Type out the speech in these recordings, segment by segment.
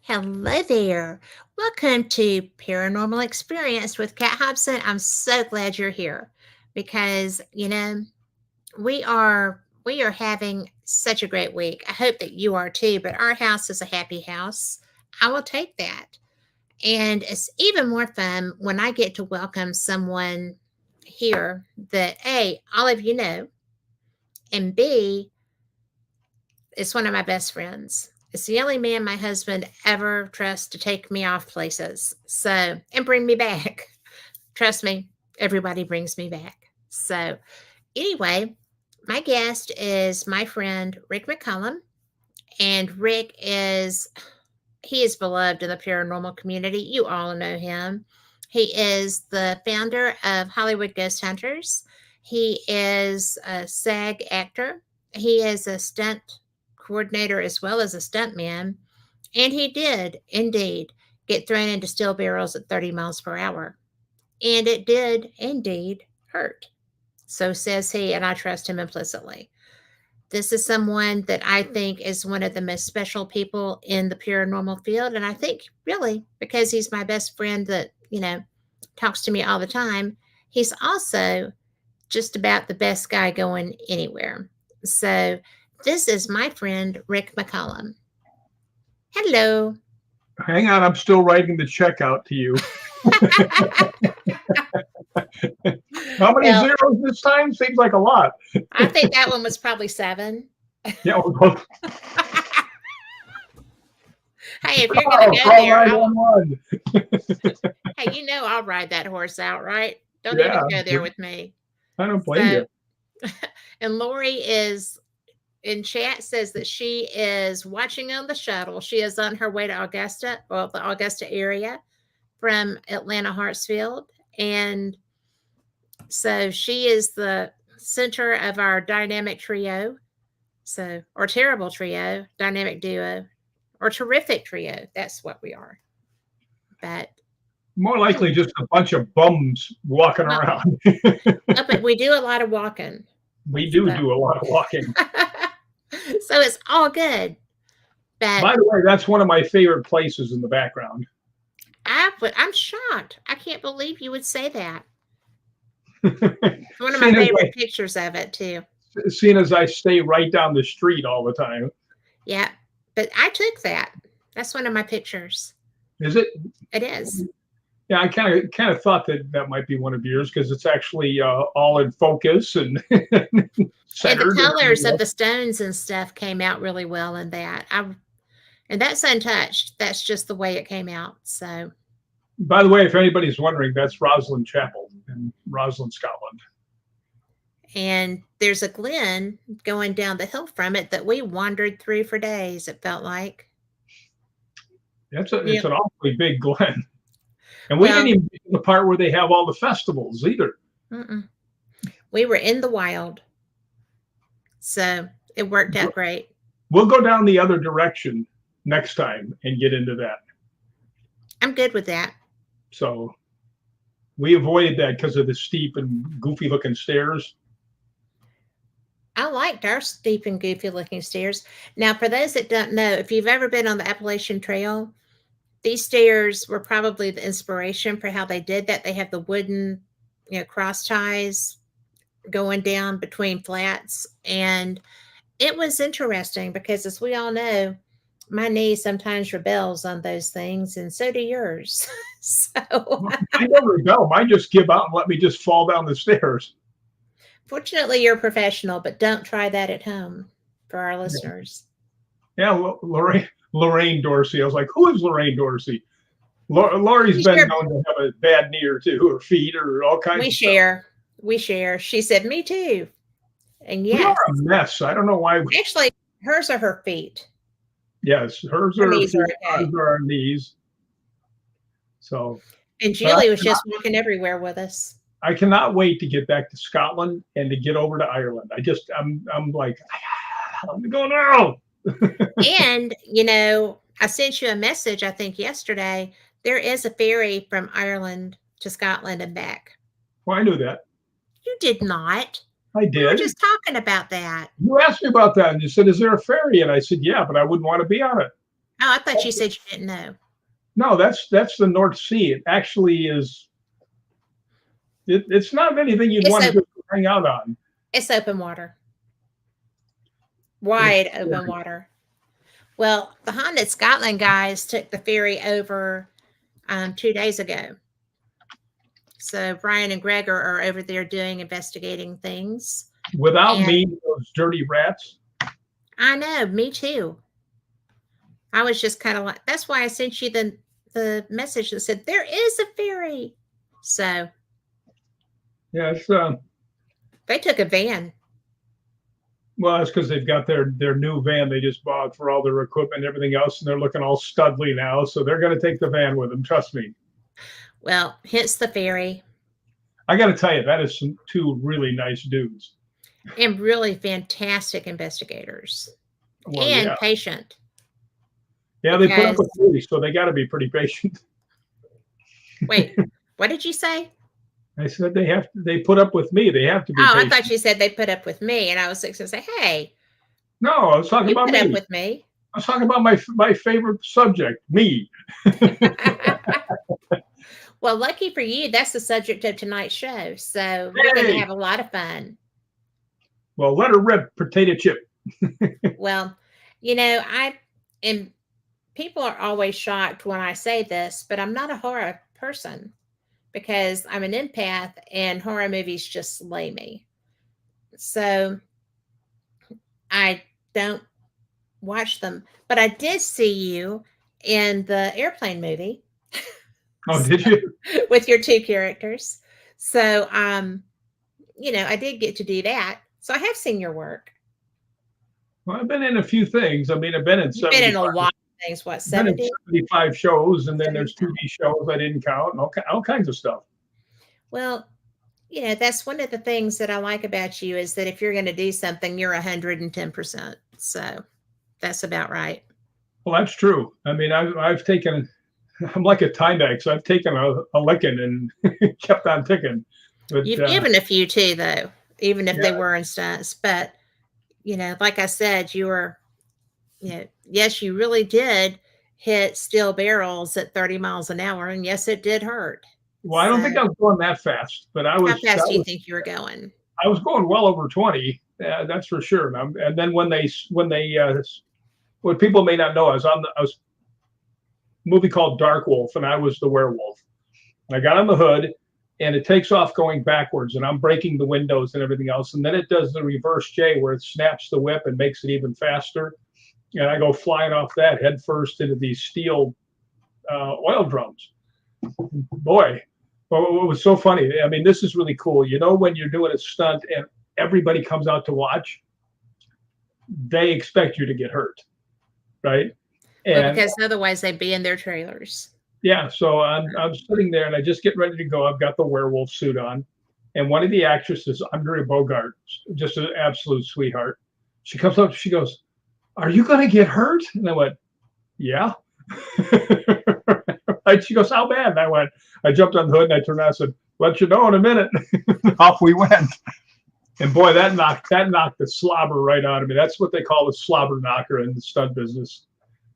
Hello there. Welcome to Paranormal Experience with Kat Hobson. I'm so glad you're here because, we are having such a great week. I hope that you are too, but our house is a happy house. I will take that. And it's even more fun when I get to welcome someone here that A, all of you know, and B, is one of my best friends. It's the only man my husband ever trusts to take me off places. So, and bring me back. Trust me, everybody brings me back. So, anyway, my guest is my friend Rick McCallum. And he is beloved in the paranormal community. You all know him. He is the founder of Hollywood Ghost Hunters. He is a SAG actor. He is a stunt coordinator as well as a stuntman. And he did indeed get thrown into steel barrels at 30 miles per hour. And it did indeed hurt. So says he, and I trust him implicitly. This is someone that I think is one of the most special people in the paranormal field. And I think really because he's my best friend that, talks to me all the time, he's also just about the best guy going anywhere. So this is my friend, Rick McCallum. Hello. Hang on, I'm still writing the check out to you. How many zeros this time? Seems like a lot. I think that one was probably 7. Yeah. Well, hey, if you're going to go there, hey, I'll ride that horse out, right? Don't even go there with me. I don't blame you. And Lori is in chat says that she is watching on the shuttle. She is on her way to Augusta, or the Augusta area from Atlanta Hartsfield. And so she is the center of our dynamic trio. So, or terrible trio, dynamic duo, or terrific trio. That's what we are. But more likely just a bunch of bums walking around. But we do a lot of walking. We do a lot of walking. So it's all good. But by the way, that's one of my favorite places in the background. I'm shocked. I can't believe you would say that. One of my favorite pictures of it too. Seeing as I stay right down the street all the time. Yeah, but I took that. That's one of my pictures. Is it? It is. Yeah, I kind of thought that might be one of yours because it's actually all in focus and centered. And the colors of the stones and stuff came out really well in that. And that's untouched. That's just the way it came out. So, by the way, if anybody's wondering, that's Rosslyn Chapel in Rosslyn, Scotland. And there's a glen going down the hill from it that we wandered through for days, it felt like. It's an awfully big glen. And we didn't even get to the part where they have all the festivals either. We were in the wild. So it worked out great. We'll go down the other direction next time and get into that. I'm good with that. So we avoided that because of the steep and goofy looking stairs. I liked our steep and goofy looking stairs. Now, for those that don't know, if you've ever been on the Appalachian Trail, these stairs were probably the inspiration for how they did that. They have the wooden, cross ties going down between flats. And it was interesting because, as we all know, my knee sometimes rebels on those things, and so do yours. So I never rebel. Mine just give out and let me just fall down the stairs. Fortunately, you're a professional, but don't try that at home for our listeners. Yeah, Lorraine Dorsey. I was like, who is Lorraine Dorsey? Laurie's been known to have a bad knee or two, or feet, or all kinds of stuff. We share. She said, me too. And yes. We are a mess. I don't know why. Actually, hers are her feet. Yes, hers are her feet, ours are our knees. So. And Julie was just walking everywhere with us. I cannot wait to get back to Scotland and to get over to Ireland. I'm like, I'm going now. And, I sent you a message, I think yesterday. There is a ferry from Ireland to Scotland and back. Well, I knew that. You did not. I did. We were just talking about that. You asked me about that and you said, is there a ferry? And I said, yeah, but I wouldn't want to be on it. Oh, I thought you said you didn't know. No, that's the North Sea. It actually is. It's not anything you'd want to just hang out on. It's open water. Wide open water. Well, the Haunted Scotland guys took the ferry over 2 days ago. So Brian and Gregor are over there investigating things. Without me, those dirty rats. I know, me too. I was just kind of like, that's why I sent you the message that said there is a ferry. So yeah, it's they took a van. Well, that's because they've got their new van they just bought for all their equipment and everything else, and they're looking all studly now. So they're going to take the van with them. Trust me. Well, hence the ferry. I got to tell you, that is some two really nice dudes. And really fantastic investigators. Well, and patient. Yeah, they put up with me, so they got to be pretty patient. Wait, what did you say? I said they put up with me. They have to be patient. I thought you said they put up with me, and I was going to say, hey. No, I was talking about me. Put up with me. I was talking about my favorite subject, me. Well, lucky for you, that's the subject of tonight's show. So we're going to have a lot of fun. Well, let her rip, potato chip. Well, people are always shocked when I say this, but I'm not a horror person because I'm an empath and horror movies just slay me. So I don't watch them, but I did see you in the airplane movie. Oh, did you? With your two characters. So, I did get to do that. So I have seen your work. Well, I've been in a few things. I mean, I've been in 75. Been in a lot of things. What, 70? 75 shows, and then there's 2D shows I didn't count, and all kinds of stuff. Well, that's one of the things that I like about you is that if you're going to do something, you're 110%. So that's about right. Well, that's true. I mean, I'm like a Timex. I've taken a licking and kept on ticking. But, you've given a few too, though, even if they were in stunts. But, like I said, you were, yes, you really did hit steel barrels at 30 miles an hour. And yes, it did hurt. Well, I don't think I was going that fast, but I was. How fast do you think you were going? I was going well over 20. That's for sure. And then when what people may not know, I was a movie called Dark Wolf, and I was the werewolf. I got on the hood, and it takes off going backwards, and I'm breaking the windows and everything else. And then it does the reverse J, where it snaps the whip and makes it even faster. And I go flying off that head first into these steel oil drums. Boy, it was so funny. I mean, this is really cool. When you're doing a stunt and everybody comes out to watch, they expect you to get hurt, right? Well, because otherwise they'd be in their trailers. Yeah, so I'm sitting there and I just get ready to go. I've got the werewolf suit on, and one of the actresses, Andrea Bogart, just an absolute sweetheart. She comes up, she goes, "Are you going to get hurt?" And I went, "Yeah." And she goes, "How bad?" And I jumped on the hood and I turned around and said, "Let you know in a minute." Off we went. And boy, that knocked the slobber right out of me. That's what they call the slobber knocker in the stunt business.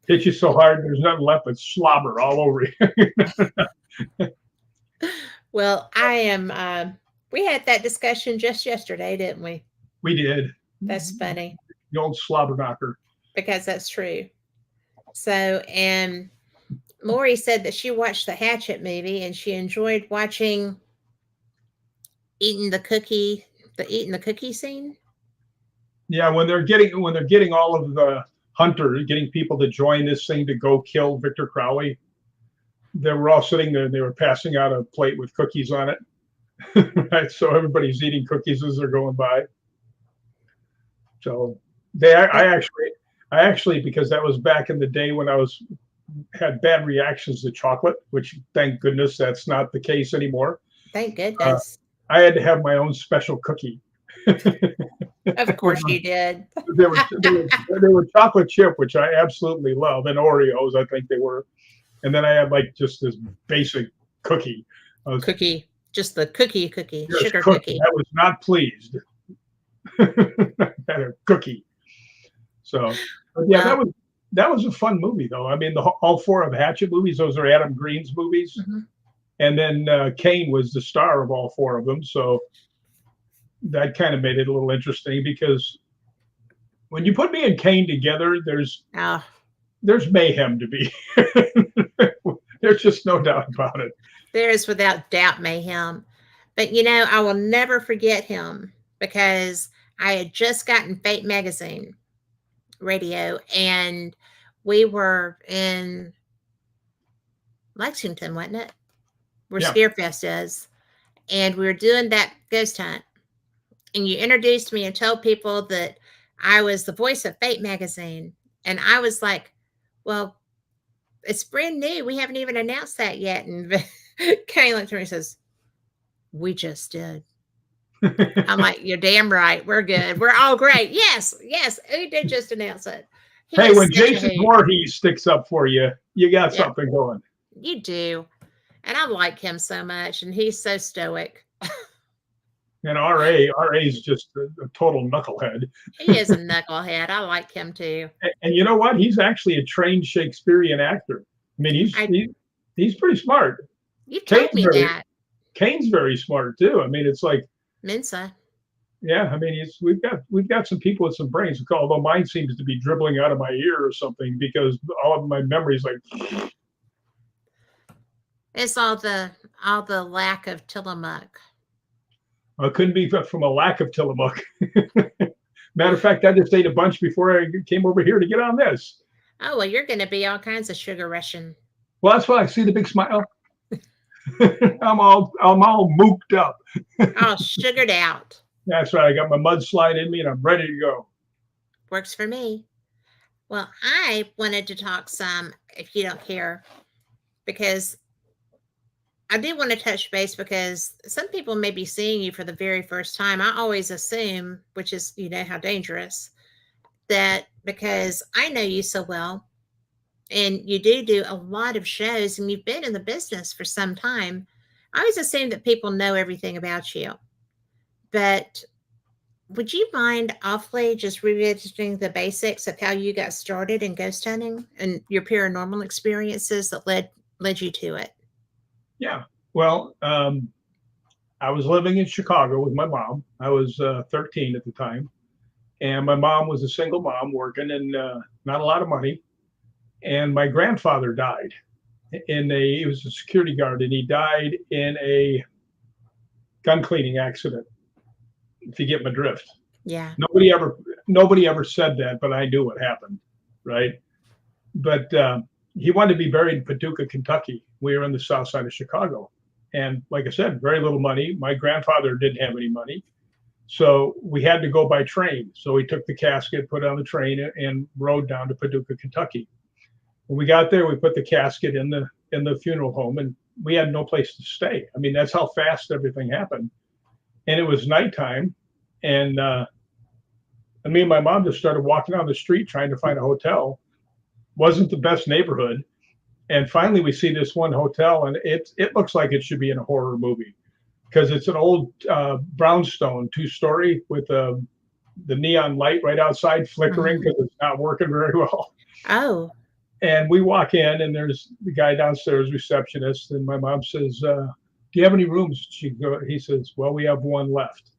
Hit you so hard, there's nothing left but slobber all over you. Well, I am. We had that discussion just yesterday, didn't we? We did. That's funny. The old slobber knocker. Because that's true. So, and Lori said that she watched the Hatchet movie and she enjoyed watching eating the cookie scene. Yeah, when they're getting all of the hunters, getting people to join this thing to go kill Victor Crowley. They were all sitting there and they were passing out a plate with cookies on it. Right? So everybody's eating cookies as they're going by. So I actually, because that was back in the day when I had bad reactions to chocolate, which thank goodness that's not the case anymore. Thank goodness. I had to have my own special cookie. Of course you did. They were chocolate chip, which I absolutely love, and Oreos, I think they were. And then I had like just this basic cookie. Just the cookie, sugar cookie. I was not pleased. Had a cookie. So, yeah, that was a fun movie, though. I mean, all four of Hatchet movies, those are Adam Green's movies. Mhm. And then Kane was the star of all four of them. So that kind of made it a little interesting because when you put me and Kane together, Oh, there's mayhem to be. There's just no doubt about it. there is without doubt mayhem. But I will never forget him because I had just gotten Fate magazine radio, and we were in Lexington, wasn't it? Where Yeah. Scarefest is. And we were doing that ghost hunt. And you introduced me and told people that I was the voice of Fate magazine. And I was like, well, it's brand new. We haven't even announced that yet. And Kenny looked at me and says, we just did. I'm like, you're damn right. We're good. We're all great. Yes, yes. We did just announce it. He Hey, is when such a Jason hoot. Voorhees sticks up for you, you got Yeah, something going. you do. And I like him so much. And he's so stoic. And RA is just a total knucklehead. He is a knucklehead. I like him too. And you know what? He's actually a trained Shakespearean actor. I mean, I he's pretty smart. You've Kane's told me very that. Kane's very smart too. I mean, it's like, Mensa. yeah. I mean, we've got some people with some brains. Although mine seems to be dribbling out of my ear or something because all of my memories like. It's all the lack of Tillamook. It couldn't be from a lack of Tillamook. Matter of fact, I just ate a bunch before I came over here to get on this. Oh well, you're going to be all kinds of sugar rushing. Well, that's why I see the big smile. I'm all mooked up. All sugared out. That's right. I got my mudslide in me and I'm ready to go. Works for me. Well, I wanted to talk some, if you don't care, because I do want to touch base because some people may be seeing you for the very first time. I always assume, which is, how dangerous, that because I know you so well and you do a lot of shows and you've been in the business for some time, I always assume that people know everything about you. But would you mind awfully just revisiting the basics of how you got started in ghost hunting and your paranormal experiences that led you to it? Yeah. Well, I was living in Chicago with my mom. I was 13 at the time. And my mom was a single mom working and not a lot of money. And my grandfather died he was a security guard and he died in a gun cleaning accident, if you get my drift. Yeah. Nobody ever said that, but I knew what happened, right? But he wanted to be buried in Paducah, Kentucky. We were in the south side of Chicago. And like I said, very little money. My grandfather didn't have any money. So we had to go by train. So we took the casket, put it on the train, and rode down to Paducah, Kentucky. When we got there, we put the casket in the funeral home, and we had no place to stay. I mean, that's how fast everything happened. And it was nighttime, and me and my mom just started walking down the street trying to find a hotel. Wasn't the best neighborhood. And finally, we see this one hotel, and it looks like it should be in a horror movie because it's an old brownstone 2-story with the neon light right outside flickering because it's not working very well. Oh. And we walk in, and there's the guy downstairs, receptionist, and my mom says, "Do you have any rooms?" He says, "Well, we have one left."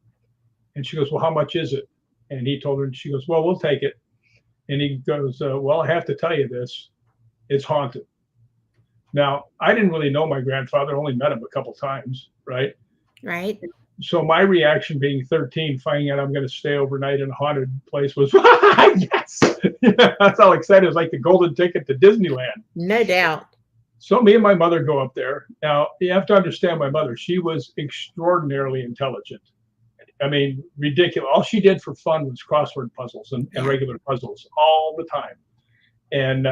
And she goes, "Well, how much is it?" And he told her, and she goes, "Well, we'll take it." And he goes, "Well, I have to tell you this, it's haunted." Now, I didn't really know my grandfather, only met him a couple times, right? Right. So my reaction being 13, finding out I'm going to stay overnight in a haunted place was, yes! That's how excited. It was like the golden ticket to Disneyland. No doubt. So me and my mother go up there. Now, you have to understand my mother. She was extraordinarily intelligent. I mean, ridiculous. All she did for fun was crossword puzzles and regular puzzles all the time. And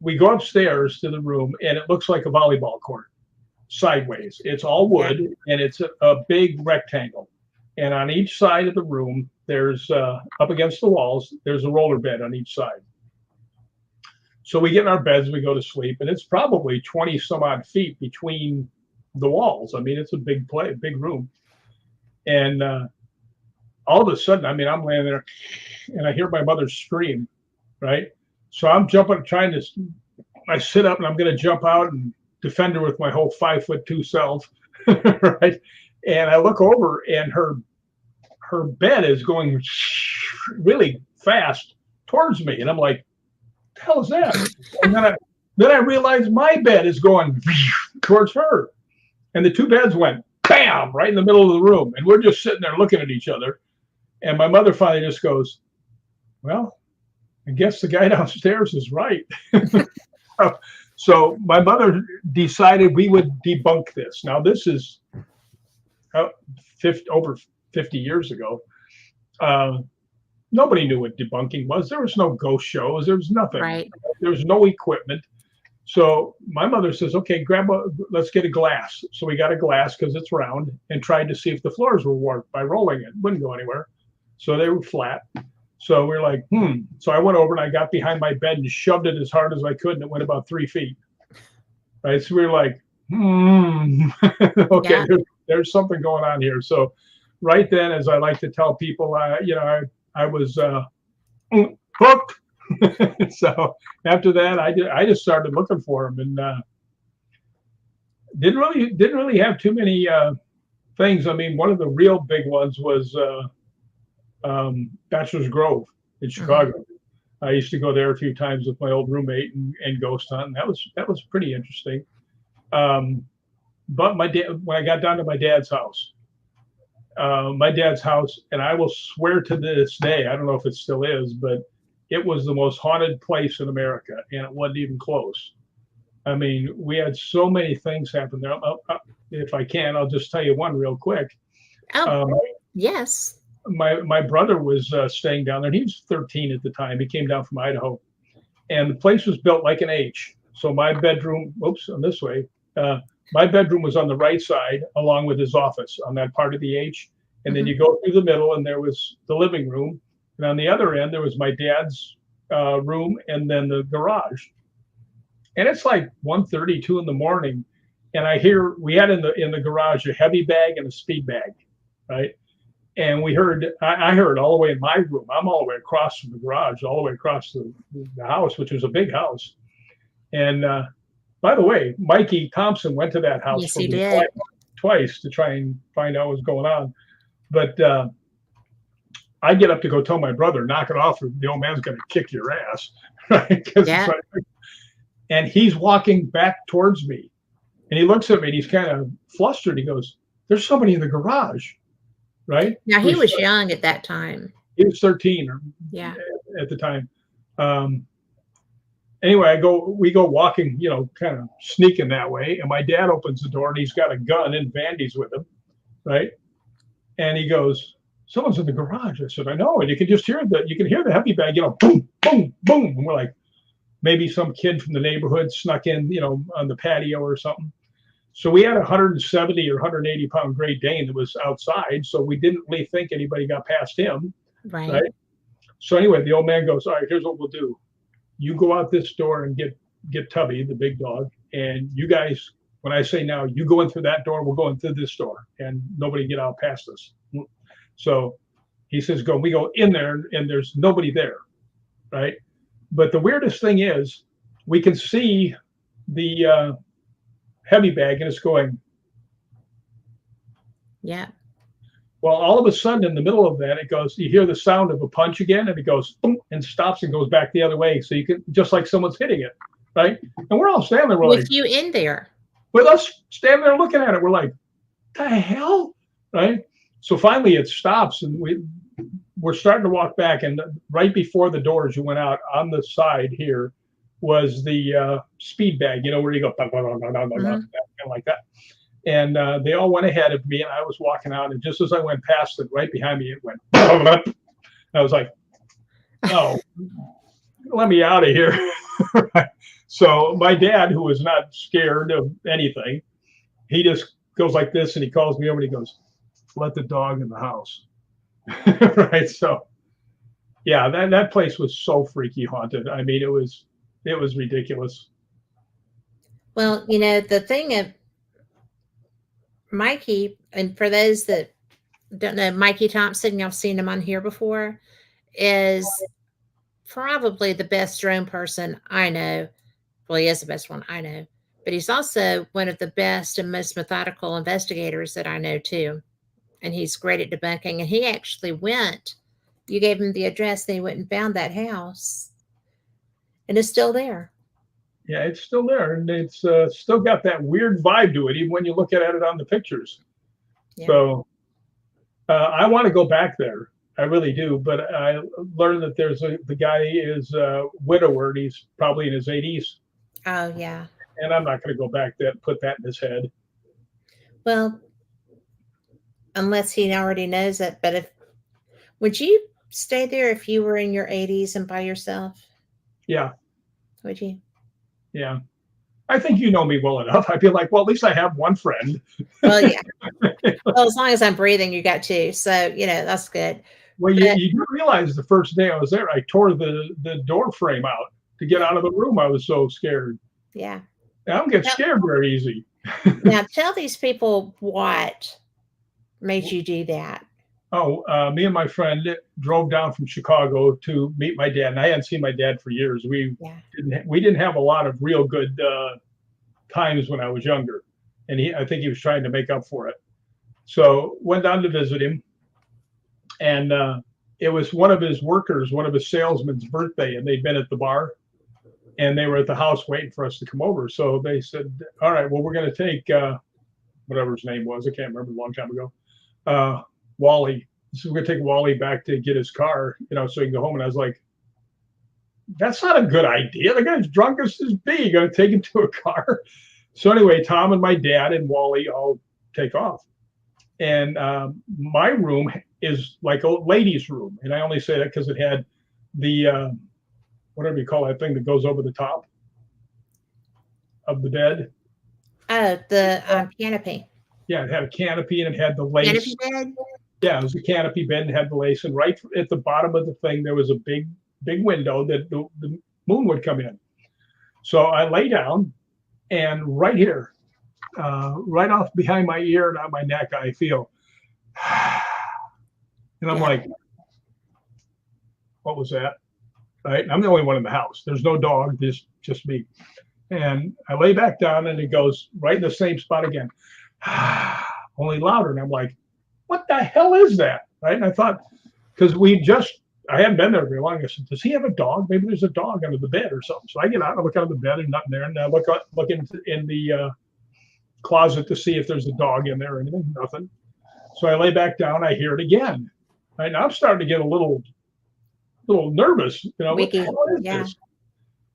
we go upstairs to the room, and it looks like a volleyball court sideways. It's all wood, and it's a big rectangle. And on each side of the room, there's up against the walls, there's a roller bed on each side. So we get in our beds, we go to sleep, and it's probably 20 some odd feet between the walls. I mean, it's a big room. And all of a sudden, I mean, I'm laying there and I hear my mother scream. right? So I'm jumping, trying to, I sit up and I'm going to jump out and defend her with my whole 5'2" self, right? And I look over and her bed is going really fast towards me, and I'm like, "The hell is that?" And then I realized my bed is going towards her, and the two beds went bam right in the middle of the room, and we're just sitting there looking at each other. And my mother finally just goes, "Well, I guess the guy downstairs is right." So my mother decided we would debunk this. Now this is over 50 years ago. Uh, Nobody knew what debunking was. There was no ghost shows. There was nothing. Right. There was no equipment. So my mother says, "Okay, let's get a glass." So we got a glass because it's round, and tried to see if the floors were warped by rolling it. Wouldn't go anywhere. So they were flat. So we are like, So I went over and I got behind my bed and shoved it as hard as I could, and it went about 3 feet. Right. So we were like, okay, Yeah. there's something going on here. So right then, as I like to tell people, I was hooked. So after that, I just started looking for them, and didn't really have too many things. I mean, one of the real big ones was Bachelor's Grove in Mhm. Chicago. I used to go there a few times with my old roommate and ghost hunt. And that was pretty interesting. Um, but my dad, when I got down to my dad's house, and I will swear to this day, I don't know if it still is, but it was the most haunted place in America, and it wasn't even close. I mean, we had so many things happen there. If I can, I'll just tell you one real quick. Oh, Um, yes. my brother was staying down there, and he was 13 at the time. He came down from Idaho, and the place was built like an H. So my bedroom, on this way, uh, my bedroom was on the right side, along with his office on that part of the H. And then Mhm. you go through the middle, and there was the living room, and on the other end there was my dad's room, and then the garage. And it's like 1:32 in the morning, and I hear we had in the garage a heavy bag and a speed bag, right? And I heard all the way in my room. I'm all the way across from the garage, all the way across the house, which was a big house. And by the way, Mikey Thompson went to that house Yes, for he me did. twice to try and find out what's going on. But I get up to go tell my brother, "Knock it off, or the old man's going to kick your ass," right? Because it's Yeah. right. And he's walking back towards me, and he looks at me, and he's kind of flustered. He goes, "There's somebody in the garage," right? Now he Which was young at that time. he was 13 Yeah. at the time. Um, anyway, we go walking, kind of sneaking that way. And my dad opens the door, and he's got a gun and bandies with him, right? And he goes, "Someone's in the garage." I said, "I know." And you can hear the heavy bag, boom, boom, boom. And we're like, maybe some kid from the neighborhood snuck in, on the patio or something. So we had a 170 or 180-pound Great Dane that was outside. So we didn't really think anybody got past him, Right. right? So anyway, the old man goes, "All right, here's what we'll do. You go out this door and get Tubby, the big dog, and you guys, when I say now, you go in through that door, we'll go in through this door, and nobody get out past us." So he says, "Go." We go in there, and there's nobody there, right? But the weirdest thing is, we can see the heavy bag, and it's going. Yeah. Well, all of a sudden, in the middle of that, it goes. You hear the sound of a punch again, and it goes boom, and stops and goes back the other way. So you can just like someone's hitting it, right? And we're all standing there. We're With like, you in there. with us standing there looking at it, we're like, "The hell," right? So finally, it stops, and we're starting to walk back, and right before the doors you went out, on the side here was the speed bag, where you go Mhm. like that. And they all went ahead of me, and I was walking out, and just as I went past it, right behind me, it went. I was like, "Oh, let me out of here." So my dad, who was not scared of anything, he just goes like this, and he calls me over, and he goes, "Let the dog in the house." Right. So yeah, that place was so freaky haunted. I mean, it was ridiculous. Well, the thing of Mikey, and for those that don't know, Mikey Thompson, y'all seen him on here before, is probably the best drone person I know. Well, he is the best one I know, but he's also one of the best and most methodical investigators that I know too. And he's great at debunking. And he actually went. You gave him the address, and he went and found that house, and it's still there. Yeah, it's still there, and it's still got that weird vibe to it, even when you look at it on the pictures. Yeah. So I want to go back there. I really do, but I learned that the guy is a widower. And he's probably in his 80s, Oh yeah. and I'm not going to go back there and put that in his head. Well, unless he already knows it. But if would you stay there if you were in your 80s and by yourself? Yeah, Would you? yeah. I think you know me well enough. I'd be like, well, at least I have one friend. Well, yeah. Well, as long as I'm breathing, you got two. So that's good. Well, But you do realize the first day I was there, I tore the door frame out to get out of the room. I was so scared. yeah. I don't get Now, scared very easy. now tell these people what made you do that. Oh, me and my friend drove down from Chicago to meet my dad, and I hadn't seen my dad for years. Yeah. We didn't have a lot of real good times when I was younger, and I think he was trying to make up for it. So went down to visit him, and it was one of his workers, one of his salesmen's birthday, and they'd been at the bar, and they were at the house waiting for us to come over. So they said, "All right, well, we're going to take whatever his name was. I can't remember, a long time ago. Wally. So we're gonna take Wally back to get his car, so he can go home." And I was like, "That's not a good idea. The guy's drunk as his bee. You're gonna take him to a car." So anyway, Tom and my dad and Wally all take off, and my room is like a ladies' room, and I only say that because it had the whatever you call that thing that goes over the top of the bed. Oh, the canopy. Yeah, it had a canopy and it had the lace. Canopy bed? Yeah, it was a canopy bed and had the lace. And right at the bottom of the thing, there was a big window that the moon would come in. So I lay down, and right here, right off behind my ear and on my neck, I feel, and I'm like, what was that? Right? And I'm the only one in the house. There's no dog, just me. And I lay back down, and it goes right in the same spot again, only louder. And I'm like, what the hell is that? Right? And I thought, because I hadn't been there very long. I said, does he have a dog? Maybe there's a dog under the bed or something. So I get out and I look under the bed and nothing there. And I look in the closet to see if there's a dog in there or anything. Nothing. So I lay back down. I hear it again. Right? Now I'm starting to get a little nervous. What the hell is this?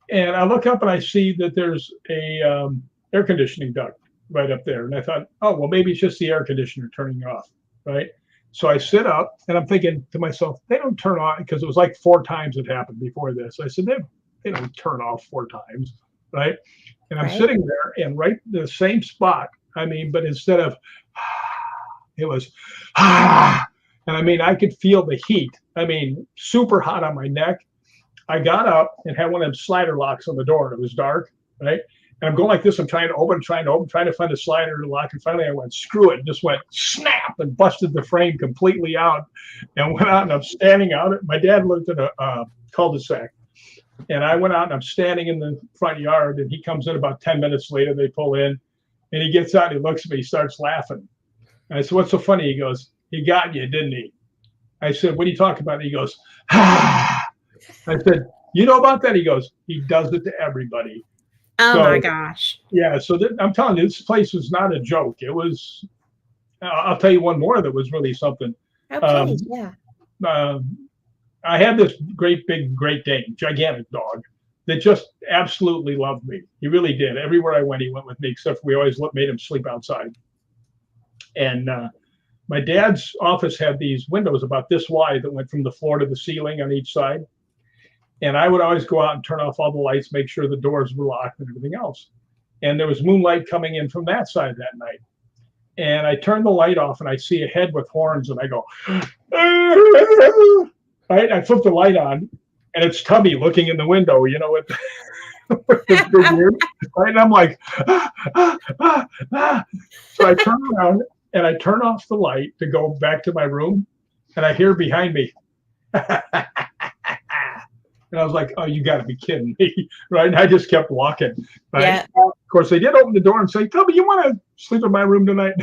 And I look up and I see that there's a air conditioning duct right up there. And I thought, oh, well, maybe it's just the air conditioner turning off. Right. So I sit up and I'm thinking to myself, they don't turn on, because it was like 4 times it happened before this. I said, they don't turn off 4 times. Right. And I'm sitting there, and right the same spot. I mean, but instead of, it was, and I mean, I could feel the heat. I mean, super hot on my neck. I got up and had one of them slider locks on the door. It was dark. Right. And I'm going like this. I'm trying to find a slider to lock. And finally I went, screw it, and just went snap and busted the frame completely out and went out, and I'm standing out. My dad lived in a cul-de-sac. And I went out and I'm standing in the front yard, and he comes in about 10 minutes later. They pull in, and he gets out and he looks at me, he starts laughing. And I said, what's so funny? He goes, he got you, didn't he? I said, what are you talking about? And he goes, I said, you know about that? He goes, he does it to everybody. Oh my gosh. Yeah. So I'm telling you, this place was not a joke. It was, I'll tell you one more that was really something. Oh, please, yeah. I had this Great Dane, gigantic dog that just absolutely loved me. He really did. Everywhere I went, he went with me, except for we always made him sleep outside. And my dad's office had these windows about this wide that went from the floor to the ceiling on each side. And I would always go out and turn off all the lights, make sure the doors were locked and everything else. And there was moonlight coming in from that side that night. And I turned the light off, and I see a head with horns, and I go, right? I flip the light on, and it's Tubby looking in the window, with this big ear. Right? And I'm like, So I turn around and I turn off the light to go back to my room, and I hear behind me, And I was like, oh, you got to be kidding me, right? And I just kept walking, right? Yeah. Of course, they did open the door and say, Toby, you want to sleep in my room tonight?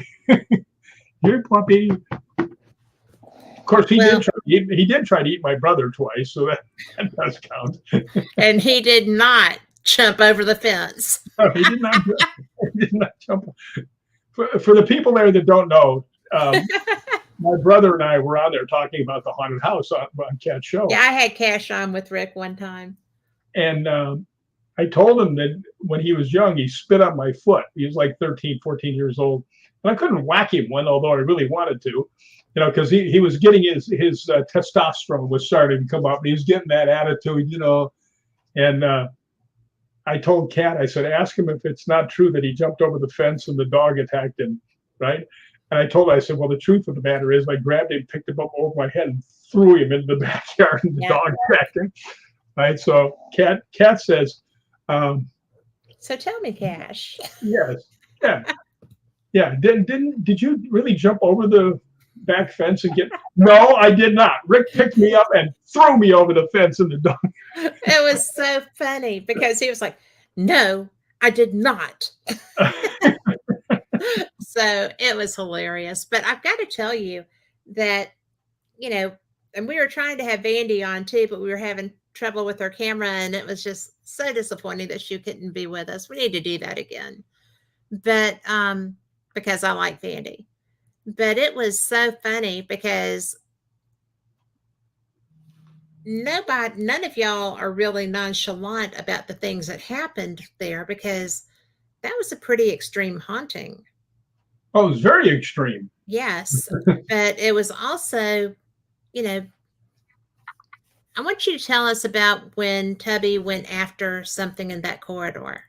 Here, puppy. Of course, Well, he did try to eat my brother twice, so that does count. and he did not jump over the fence. He did not. He did not jump. For the people there that don't know, my brother and I were on there talking about the haunted house on Cat's show. Yeah, I had Cash on with Rick one time. And I told him that when he was young, he spit on my foot. He was like 13, 14 years old. And I couldn't whack him one, although I really wanted to, because he was getting his testosterone was starting to come up. And he was getting that attitude, And I told Kat, I said, ask him if it's not true that he jumped over the fence and the dog attacked him, right? And I told her, I said, well, the truth of the matter is I grabbed him, picked him up over my head and threw him into the backyard and the dog attacked him. Right. So Kat says, so tell me, Cash. Yes. Yeah. Yeah. Did you really jump over the back fence and get? No, I did not. Rick picked me up and threw me over the fence and the dog. It was so funny because he was like, no, I did not. So it was hilarious. But I've got to tell you that, and we were trying to have Vandy on too, but we were having trouble with her camera, and it was just so disappointing that she couldn't be with us. We need to do that again. But because I like Vandy. But it was so funny because none of y'all are really nonchalant about the things that happened there, because that was a pretty extreme haunting. Oh, it was very extreme. Yes. But it was also, I want you to tell us about when Tubby went after something in that corridor.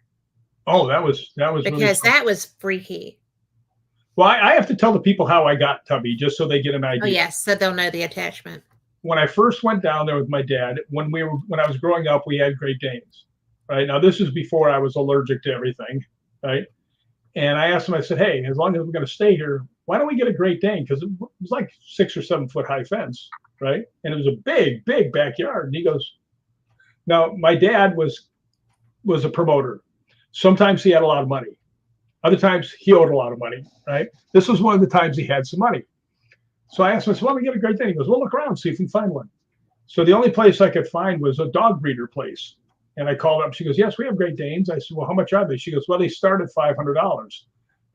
Oh, that was because really that was freaky. Well, I have to tell the people how I got Tubby, just so they get an idea. Oh, yes, so they'll know the attachment. When I first went down there with my dad, when I was growing up, we had Great Danes. Right now, this is before I was allergic to everything, right? And I asked him, I said, hey, as long as we're going to stay here, why don't we get a Great Dane? Because it was like 6 or 7 foot high fence, right? And it was a big, big backyard. And he goes, now my dad was a promoter. Sometimes he had a lot of money. Other times he owed a lot of money, right? This was one of the times he had some money. So I asked him, I said, why don't we get a Great Dane? He goes, well, look around, see if you can find one. So the only place I could find was a dog breeder place. And I called up. She goes, yes, we have Great Danes. I said, well, how much are they? She goes, well, they start at $500.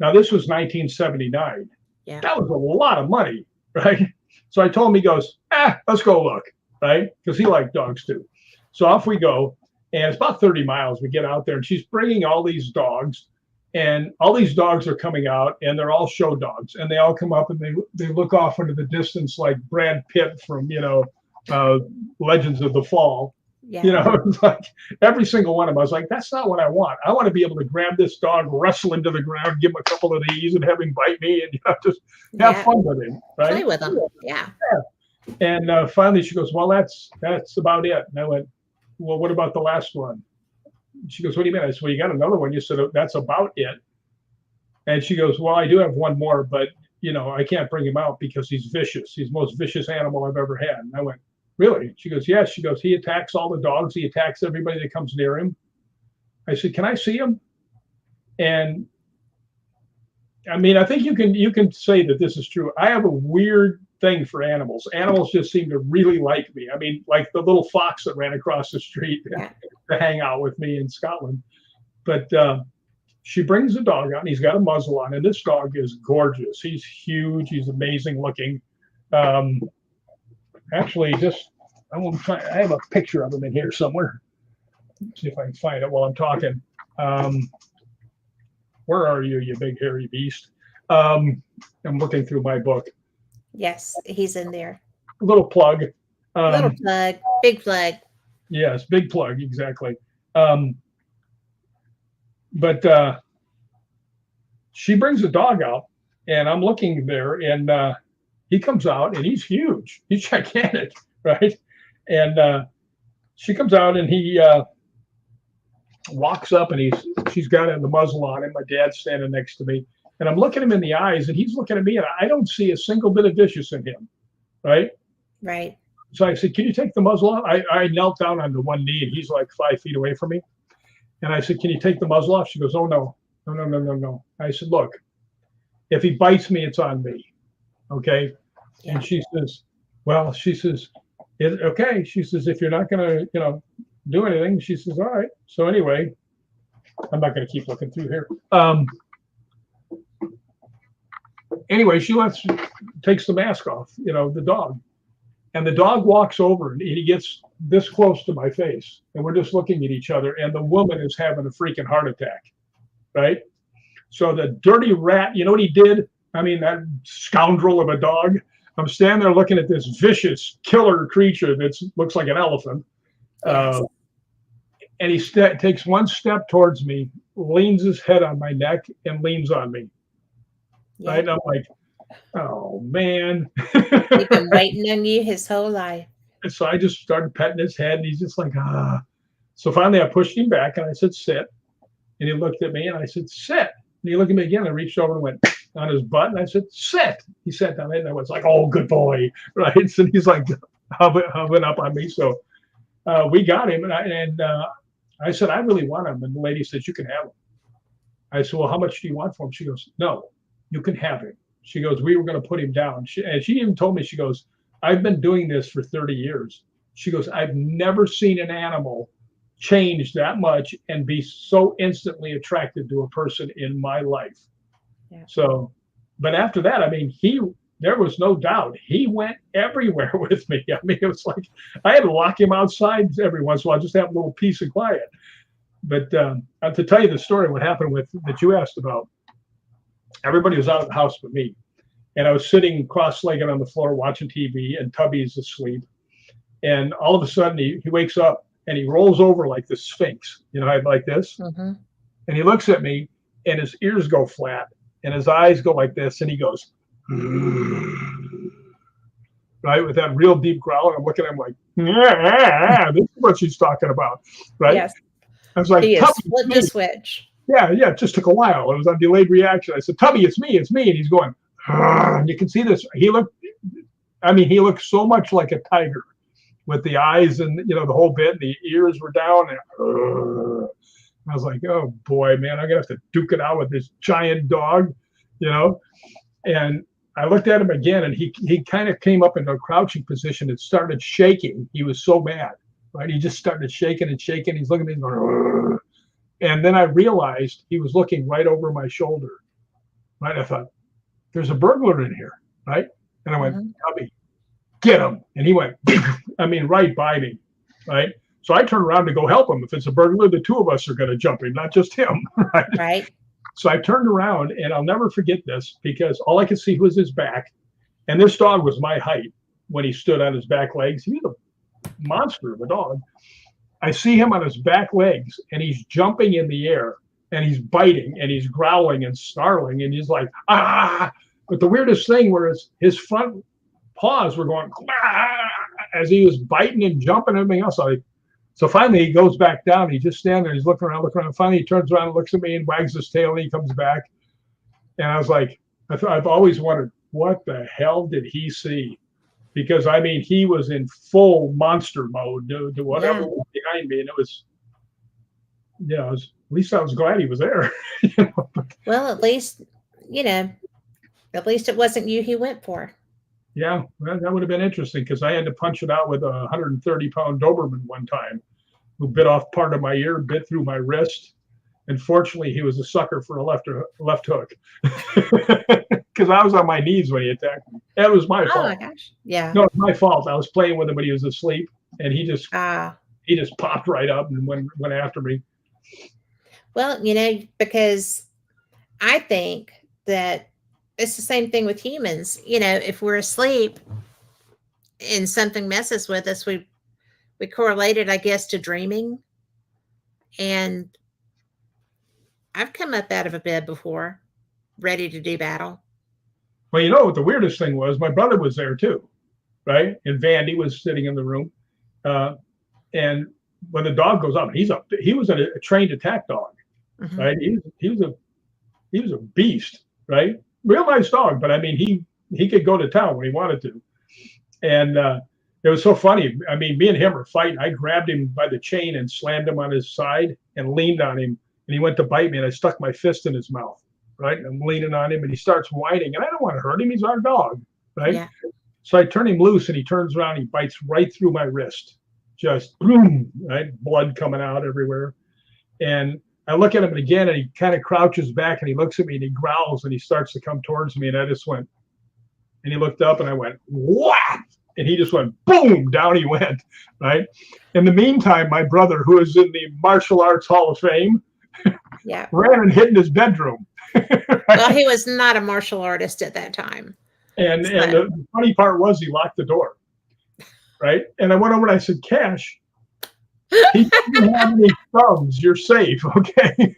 Now, this was 1979. Yeah. That was a lot of money, right? So I told him, he goes, let's go look, right? Because he liked dogs too. So off we go. And it's about 30 miles. We get out there, and she's bringing all these dogs. And all these dogs are coming out, and they're all show dogs. And they all come up, and they look off into the distance like Brad Pitt from, Legends of the Fall. Yeah. It's like every single one of them. I was like, that's not what I want. I want to be able to grab this dog, wrestle him to the ground, give him a couple of these, and have him bite me, and just have fun with him. Right? Play with him. Yeah. And finally, she goes, well, that's about it. And I went, well, what about the last one? She goes, what do you mean? I said, well, you got another one. You said, that's about it. And she goes, well, I do have one more, but I can't bring him out because he's vicious. He's the most vicious animal I've ever had. And I went, really? She goes, yes. She goes, he attacks all the dogs. He attacks everybody that comes near him. I said, can I see him? And I mean, I think you can say that this is true. I have a weird thing for animals. Animals just seem to really like me. I mean, like the little fox that ran across the street to hang out with me in Scotland. But she brings the dog out, and he's got a muzzle on, and this dog is gorgeous. He's huge. He's amazing looking. Actually, I have a picture of him in here somewhere. Let's see if I can find it while I'm talking. Where are you, you big hairy beast? I'm looking through my book. Yes, he's in there. Little plug. Little plug, big plug. Yes, big plug, exactly. But she brings the dog out, and I'm looking there, and he comes out, and he's huge. He's gigantic, right? And she comes out, and he walks up, and she's got the muzzle on him. My dad's standing next to me, and I'm looking him in the eyes, and he's looking at me, and I don't see a single bit of vicious in him, right? Right. So I said, can you take the muzzle off? I knelt down onto one knee, and he's like 5 feet away from me. And I said, can you take the muzzle off? She goes, oh, no, no, no, no, no, no. I said, look, if he bites me, it's on me. Okay. Yeah. And she says, well, she says, okay. She says, if you're not going to, do anything, she says, all right. So anyway, I'm not going to keep looking through here. Anyway, she takes the mask off, the dog. And the dog walks over and he gets this close to my face. And we're just looking at each other. And the woman is having a freaking heart attack. Right. So the dirty rat, you know what he did? I mean, that scoundrel of a dog. I'm standing there looking at this vicious killer creature that looks like an elephant. Yes. And he takes one step towards me, leans his head on my neck, and leans on me. Yeah. Right? And I'm like, oh, man. He's been waiting on you his whole life. And so I just started petting his head, and he's just like, ah. So finally I pushed him back, and I said, sit. And he looked at me, and I said, sit. And he looked at me again. I reached over and went on his butt, and I said, sit. He sat down, and I was like, oh, good boy. Right? So he's like hovering up on me. So we got him, and I said, I really want him. And the lady said, you can have him. I said, well, how much do you want for him? She goes, no, you can have him. She goes, we were going to put him down. And she even told me, she goes, I've been doing this for 30 years. She goes, I've never seen an animal change that much and be so instantly attracted to a person in my life. Yeah. So, but after that, I mean, there was no doubt he went everywhere with me. I mean, it was like I had to lock him outside every once in a while, just have a little peace and quiet. But to tell you the story, what happened with that you asked about, everybody was out of the house but me. And I was sitting cross-legged on the floor watching TV, and Tubby's asleep. And all of a sudden, he wakes up and he rolls over like the Sphinx, like this. Mm-hmm. And he looks at me, and his ears go flat, and his eyes go like this, and he goes, right, with that real deep growl. And I'm looking at him like, yeah, this is what she's talking about, right? Yes. I was like, he is flip the switch. Yeah, it just took a while. It was on delayed reaction. I said, Tubby, it's me. And he's going, and you can see this. He looked so much like a tiger with the eyes and, the whole bit. And the ears were down. And I was like, oh, boy, man, I'm going to have to duke it out with this giant dog, And I looked at him again, and he kind of came up into a crouching position and started shaking. He was so mad, right? He just started shaking and shaking. He's looking at me and going, and then I realized he was looking right over my shoulder, right? I thought, there's a burglar in here, right? And I went, Tubby, get him. And he went, right by me, right? So I turned around to go help him. If it's a burglar, the two of us are going to jump him, not just him, right? Right. So I turned around, and I'll never forget this because all I could see was his back. And this dog was my height when he stood on his back legs. He was a monster of a dog. I see him on his back legs, and he's jumping in the air, and he's biting, and he's growling and snarling, and he's like, ah. But the weirdest thing was his front paws were going, ah, as he was biting and jumping and everything else. So finally, he goes back down. He just stands there. He's looking around. Finally, he turns around and looks at me and wags his tail, and he comes back. And I was like, I've always wondered, what the hell did he see? Because, he was in full monster mode to whatever was behind me. And it was, at least I was glad he was there. Well, at least it wasn't you he went for. Yeah, that would have been interesting because I had to punch it out with a 130-pound Doberman one time who bit off part of my ear, bit through my wrist. And fortunately, he was a sucker for a left hook because I was on my knees when he attacked me. That was my fault. Oh, my gosh. Yeah. No, it's my fault. I was playing with him when he was asleep, and he just popped right up and went after me. Well, because I think that it's the same thing with humans. If we're asleep and something messes with us, we correlate it, I guess, to dreaming. And I've come up out of a bed before, ready to do battle. Well, what the weirdest thing was? My brother was there too, right? And Vandy was sitting in the room. And when the dog goes up, he was a trained attack dog, right? He was a beast, right? Real nice dog, but he could go to town when he wanted to. And it was so funny. I mean, me and him were fighting. I grabbed him by the chain and slammed him on his side and leaned on him. And he went to bite me, and I stuck my fist in his mouth. Right, and I'm leaning on him, and he starts whining, and I don't want to hurt him. He's our dog, right? Yeah. So I turn him loose, and he turns around, and he bites right through my wrist, just boom, right, blood coming out everywhere. And I look at him again, and he kind of crouches back, and he looks at me, and he growls, and he starts to come towards me, and I just went, and he looked up, and I went, what? And he just went, boom, down he went, right? In the meantime, my brother, who is in the Martial Arts Hall of Fame, Yeah. ran and hid in his bedroom. Well, he was not a martial artist at that time. And the funny part was he locked the door, right? And I went over and I said, Cash, he doesn't have any thumbs. You're safe, okay?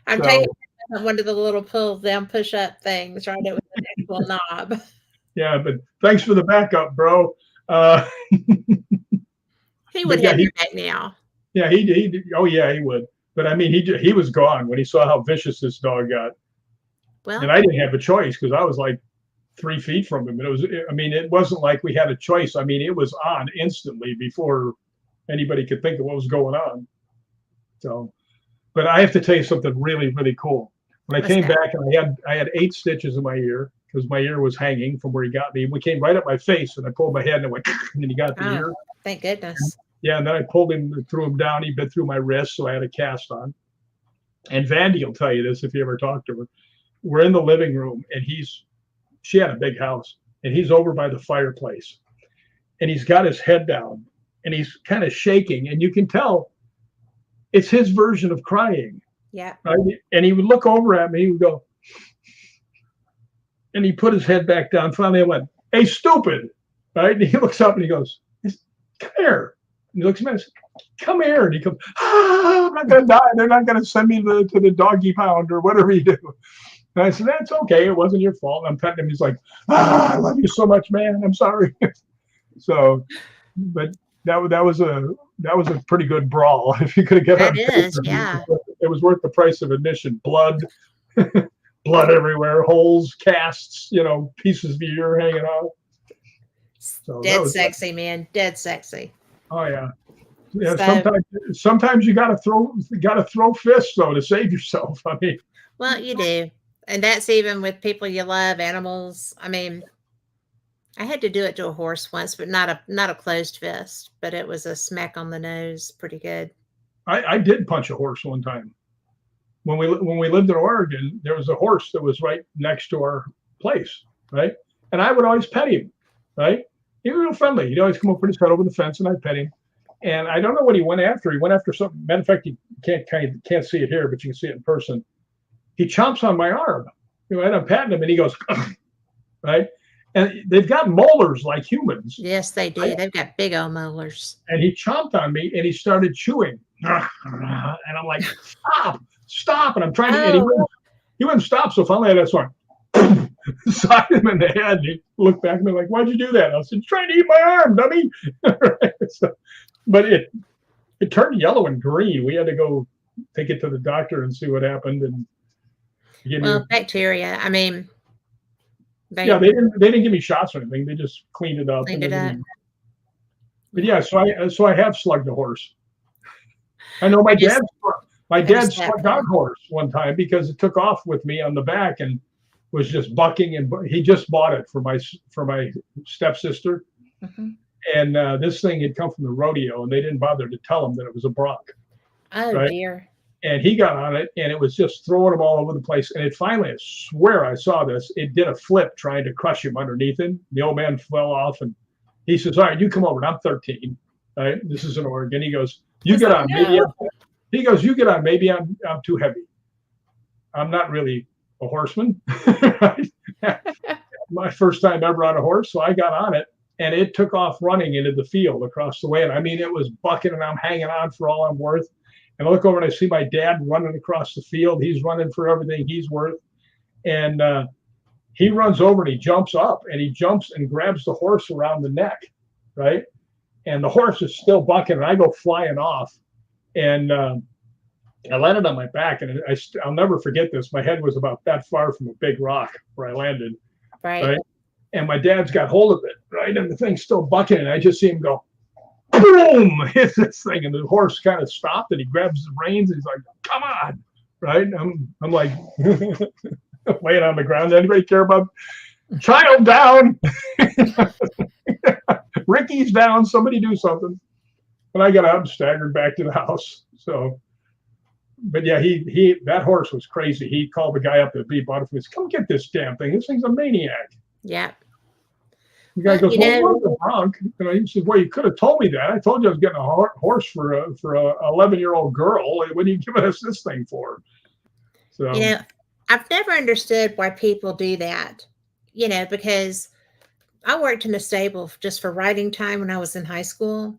I'm taking one of the little pull down, push up things, right? It was an actual knob. Yeah, but thanks for the backup, bro. He would have your back now. Yeah, he oh yeah, he would. But I mean, he was gone when he saw how vicious this dog got. Well, and I didn't have a choice because I was like 3 feet from him. And it wasn't like we had a choice. I mean, it was on instantly before anybody could think of what was going on. So, but I have to tell you something really, really cool. When I came back and I had 8 stitches in my ear because my ear was hanging from where he got me. We came right up my face and I pulled my head and it went, and then he got the ear. Thank goodness. Yeah, and then I pulled him, threw him down. He bit through my wrist, so I had a cast on. And Vandy will tell you this if you ever talk to her. We're in the living room, and she had a big house, and he's over by the fireplace. And he's got his head down, and he's kind of shaking, and you can tell it's his version of crying. Yeah. Right? And he would look over at me, he would go, and he put his head back down. Finally, I went, hey, stupid. Right? And he looks up and he goes, come here. And he looks at me and says, come here. And he comes, I'm not going to die. They're not going to send me to the doggy pound or whatever you do. And I said, that's okay. It wasn't your fault. And I'm petting him. He's like, I love you so much, man. I'm sorry. So, but that was a pretty good brawl. If you could get that is, yeah. It was worth the price of admission. Blood, blood everywhere, holes, casts, pieces of ear hanging out. So dead sexy, man. Dead sexy. Oh yeah. Yeah. So, sometimes you gotta throw fists though to save yourself. I mean. Well, you do. And that's even with people you love, animals. I mean, I had to do it to a horse once, but not a closed fist, but it was a smack on the nose. Pretty good. I did punch a horse one time. When we lived in Oregon, there was a horse that was right next to our place, right? And I would always pet him, right? He was real friendly. He'd always come up, put his head over the fence, and I'd pet him. And I don't know what he went after. He went after something. Matter of fact, you can't see it here, but you can see it in person. He chomps on my arm. Right? I'm patting him, and he goes, right? And they've got molars like humans. Yes, they do. Right? They've got big old molars. And he chomped on me, and he started chewing. And I'm like, stop. And I'm trying to, and he wouldn't stop. So finally, I just went, socked him in the head. And he looked back at me like, why'd you do that? I said, trying to eat my arm, dummy. So, but it turned yellow and green. We had to go take it to the doctor and see what happened. And bacteria. I mean, they didn't give me shots or anything. They just cleaned it up. But yeah, so I have slugged a horse. I know my dad slugged our horse one time because it took off with me on the back and was just bucking, and he just bought it for my stepsister. Mm-hmm. And this thing had come from the rodeo, and they didn't bother to tell him that it was a bronc. Oh, right? Dear. And he got on it, and it was just throwing him all over the place. And it finally, I swear I saw this, it did a flip trying to crush him underneath him. The old man fell off, and he says, all right, you come over. And I'm 13. Right? This is in Oregon. He goes, you get on. He goes, you get on. Maybe I'm too heavy. I'm not really a horseman. My first time ever on a horse. So I got on it, and it took off running into the field across the way. And I mean, it was bucking, and I'm hanging on for all I'm worth. And I look over and I see my dad running across the field. He's running for everything he's worth. And he runs over and he jumps up, and he jumps and grabs the horse around the neck, right? And the horse is still bucking, and I go flying off. And I landed on my back, and I'll never forget this. My head was about that far from a big rock where I landed. Right. and my dad's got hold of it, right? And the thing's still bucking, and I just see him go, boom, hit this thing, and the horse kind of stopped, and he grabs the reins, and he's like, come on, right? I'm like laying on the ground. Anybody care about child down? Ricky's down. Somebody do something. And I got up and staggered back to the house. So, but yeah, he that horse was crazy. He called the guy up that he bought it from me. Come get this damn thing. This thing's a maniac. Yeah. The guy Well, goes, you well, know, it wasn't a bronc. He said, well, you could have told me that. I told you I was getting a horse for a 11-year-old girl. What are you giving us this thing for? you So know, I've never understood why people do that. Because I worked in a stable just for riding time when I was in high school,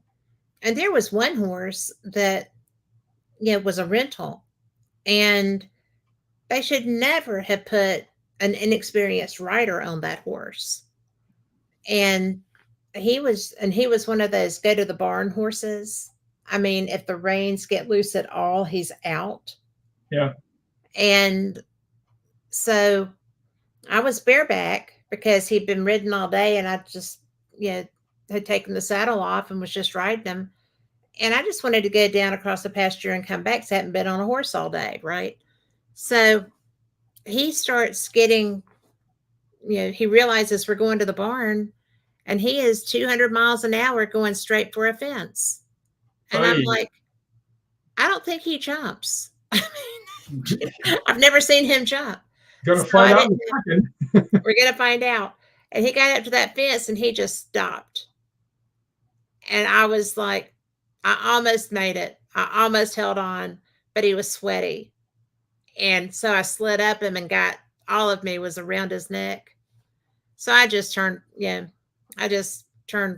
and there was one horse that was a rental, and they should never have put an inexperienced rider on that horse. And he was one of those go to the barn horses. I mean, if the reins get loose at all, he's out. yeah, And so I was bareback because he'd been ridden all day, and I just, you know, had taken the saddle off and was just riding him. And I just wanted to go down across the pasture and come back. 'Cause I hadn't been on a horse all day, right? So he starts getting, he realizes we're going to the barn, and he is 200 miles an hour going straight for a fence. And I'm hey, like, I don't think he jumps. I've never seen him jump. gonna So find I out didn't in a second. We're going to find out. And he got up to that fence and he just stopped. And I was like, I almost made it. I almost held on, but he was sweaty. And so I slid up him and got all of me was around his neck. So I just turned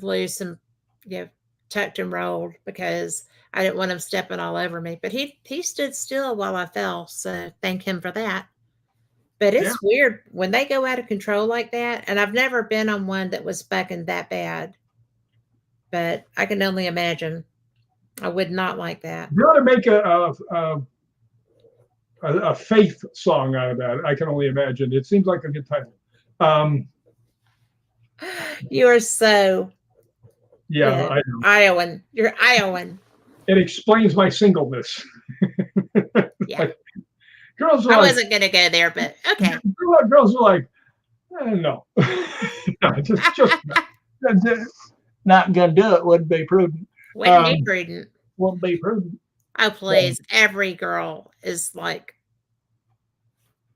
loose and, you know, tucked and rolled because I didn't want him stepping all over me. But he stood still while I fell. So thank him for that. But Yeah, it's weird when they go out of control like that, and I've never been on one that was bucking that bad, but I can only imagine. I would not like that. you ought to make a faith song out of that. I can only imagine. It seems like a good title. Um, You are so, yeah, I know. Iowan. You're Iowan. It explains my singleness. Yeah. Like, girls are I like, wasn't going to go there, but okay. girls are like, no, no, just not gonna do it. Wouldn't be prudent. Wouldn't be prudent. Wouldn't be prudent. Oh, So, please. Every girl is like,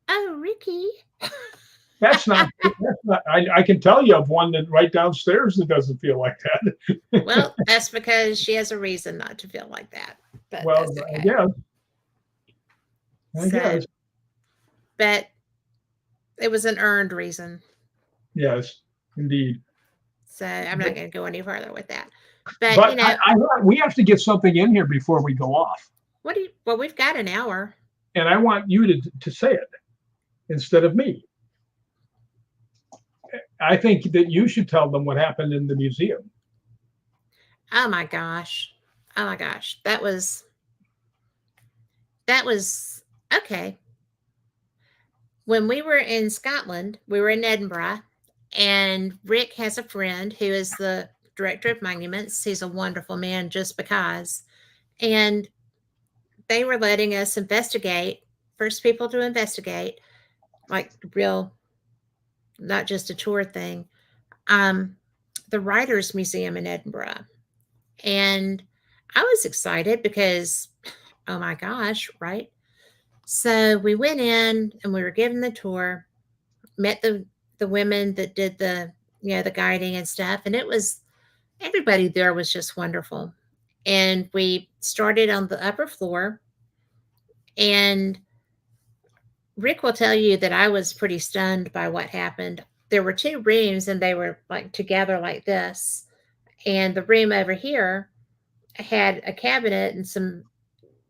oh, Ricky. that's not. That's not. I can tell you of one that right downstairs that doesn't feel like that. Well, that's because she has a reason not to feel like that, but Well, that's I okay. guess. I So, guess. but it was an earned reason. Yes, indeed. So I'm not going to go any further with that. But But we have to get something in here before we go off, well, we've got an hour. and I want you to say it instead of me. I think that you should tell them what happened in the museum. Oh my gosh. Oh my gosh. That was okay. When we were in Scotland, we were in Edinburgh, and Rick has a friend who is the director of monuments. He's a wonderful man just because. And they were letting us investigate, first people to investigate, like real, not just a tour thing, um, the Writers' Museum in Edinburgh. And I was excited because, oh my gosh, right? So we went in and we were given the tour, met the women that did the guiding and stuff, and it was everybody there was just wonderful. And we started on the upper floor, and Rick will tell you that I was pretty stunned by what happened. There were two rooms and they were like together like this. And the room over here had a cabinet and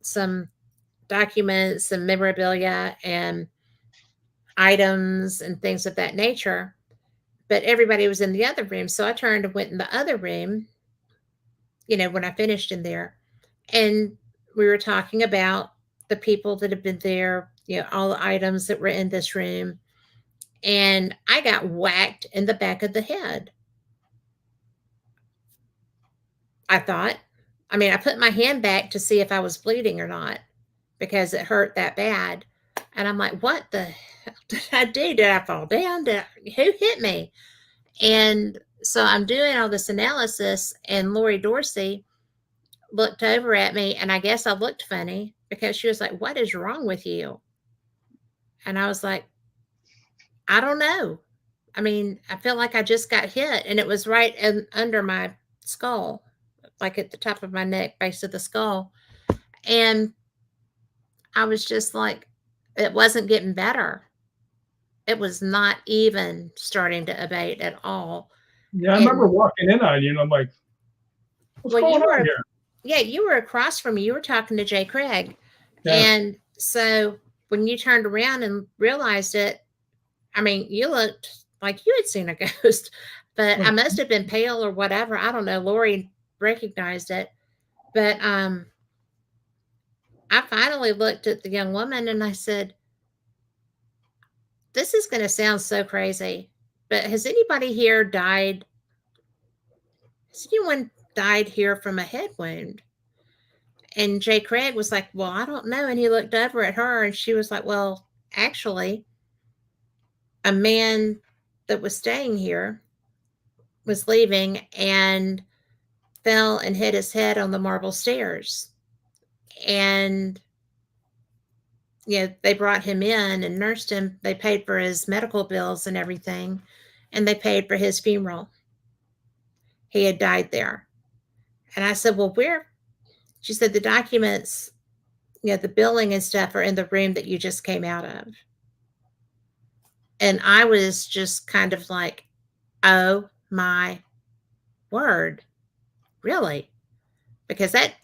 some documents and memorabilia and items and things of that nature. But everybody was in the other room. So I turned and went in the other room, when I finished in there. And we were talking about the people that have been there, all the items that were in this room. and I got whacked in the back of the head. I thought. I mean, I put my hand back to see if I was bleeding or not because it hurt that bad. And I'm like, what the hell did I do? Did I fall down? Who hit me? And so I'm doing all this analysis, and Lori Dorsey looked over at me, and I guess I looked funny because she was like, "What is wrong with you?" And I was like, "I don't know. I mean, I feel like I just got hit, and it was right under my skull, like at the top of my neck, base of the skull." And I was just like, it wasn't getting better. It was not even starting to abate at all. Yeah, I remember And walking in on you, and I'm like, "What's well, going on here?" yeah, you were across from me. You were talking to Jay Craig. Yeah. And so when you turned around and realized it, I mean, you looked like you had seen a ghost, but I must have been pale or whatever. I don't know. Lori recognized it. But I finally looked at the young woman and I said, this is going to sound so crazy, but has anybody here died? Has anyone died here from a head wound? And Jay Craig was like, well, I don't know. And he looked over at her and she was like, well, actually, a man that was staying here was leaving and fell and hit his head on the marble stairs. And they brought him in and nursed him. They paid for his medical bills and everything, and they paid for his funeral. He had died there. And I said, well, where? She said, the documents, the billing and stuff are in the room that you just came out of. And I was just kind of like, oh my word, really? Because that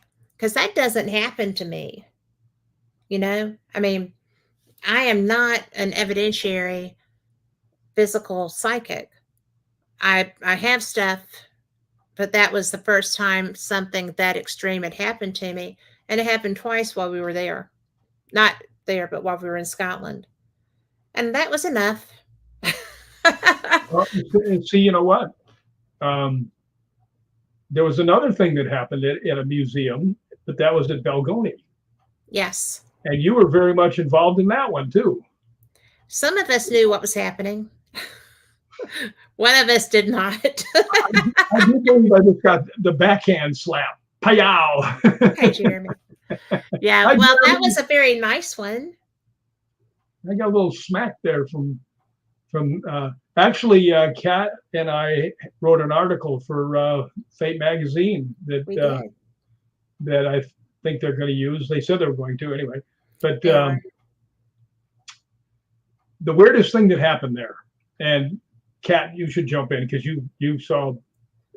doesn't happen to me. I mean, I am not an evidentiary physical psychic. I have stuff, but that was the first time something that extreme had happened to me, and it happened twice while we were there. Not there, but while we were in Scotland. And that was enough. Well, see, you know what? Um, there was another thing that happened at a museum, but that was at Belgoni. Yes. And you were very much involved in that one too. Some of us knew what was happening. One of us did not. I do believe I just got the backhand slap. Payow. Hey, Jeremy. Yeah, Hi, well, that Jeremy. was a very nice one. I got a little smack there from actually Kat and I wrote an article for Fate magazine We did. that I think they're going to use. They said they were going to anyway. But They were. the weirdest thing that happened there, and Kat, you should jump in because you saw,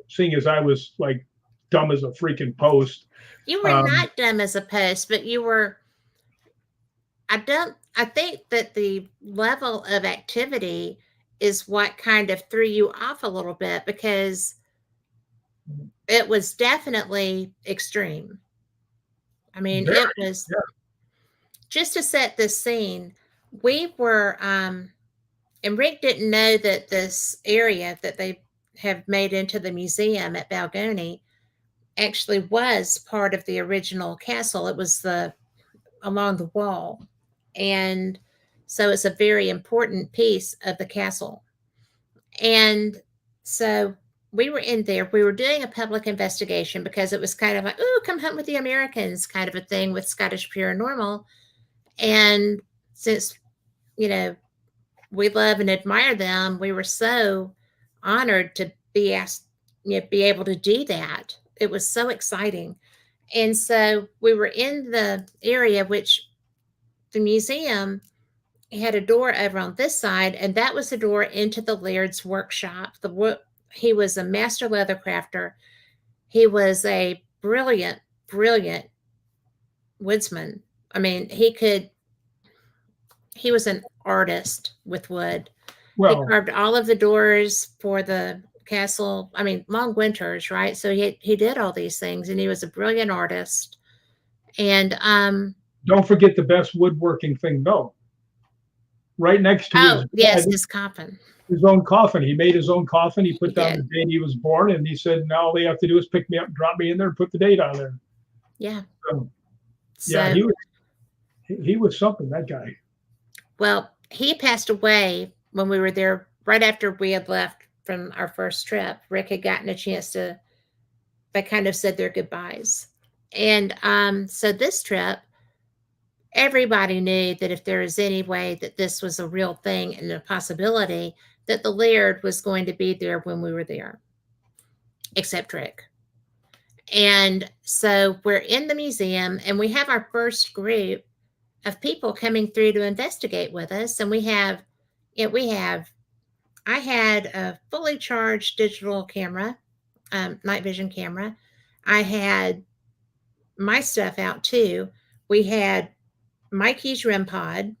seeing as I was like dumb as a freaking post. You were not dumb as a post, but you were. I think that the level of activity is what kind of threw you off a little bit because it was definitely extreme. I mean, Very, it was yeah. just to set this scene. We were, and Rick didn't know that this area that they have made into the museum at Balgony actually was part of the original castle. It was along the wall. And so it's a very important piece of the castle. And so we were in there. We were doing a public investigation because it was kind of like, oh, come hunt with the Americans kind of a thing with Scottish Paranormal. And since, you know, we love and admire them, we were so honored to be asked, be able to do that. It was so exciting. And so we were in the area, which the museum had a door over on this side, and that was the door into the Laird's workshop. He was a master leather crafter. He was a brilliant, brilliant woodsman. I mean, he was an artist with wood. He Well, carved all of the doors for the castle. I mean, long winters, right? So he did all these things, and he was a brilliant artist. And don't forget the best woodworking thing though. right next to his Oh, yes, bed, his coffin. his own coffin. He made his own coffin. He He put down the did. date he was born, and he said, "Now all they have to do is pick me up, drop me in there, and put the date on there." Yeah. So, yeah, So, he was something. That guy. well, he passed away when we were there right after we had left from our first trip. Rick had gotten a chance to, they kind of said their goodbyes. And so this trip, everybody knew that if there was any way that this was a real thing and a possibility, that the Laird was going to be there when we were there, except Rick. And so we're in the museum and we have our first group of people coming through to investigate with us. And I had a fully charged digital camera, night vision camera. I had my stuff out too. We had Mikey's REM pod.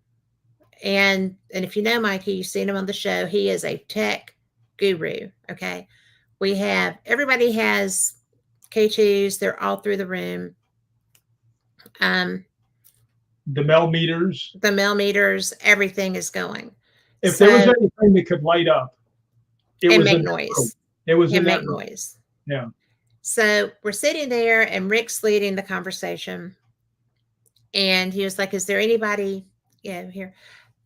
And if you know Mikey, you've seen him on the show. He is a tech guru. Okay. Everybody has K2s. They're all through the room. Um, The Mel meters. the millimeters, everything is going. If there was So, anything that could light up, it and was make in that room. noise It was in and that make room. noise. Yeah. So we're sitting there and Rick's leading the conversation. And he was like, is there anybody, here?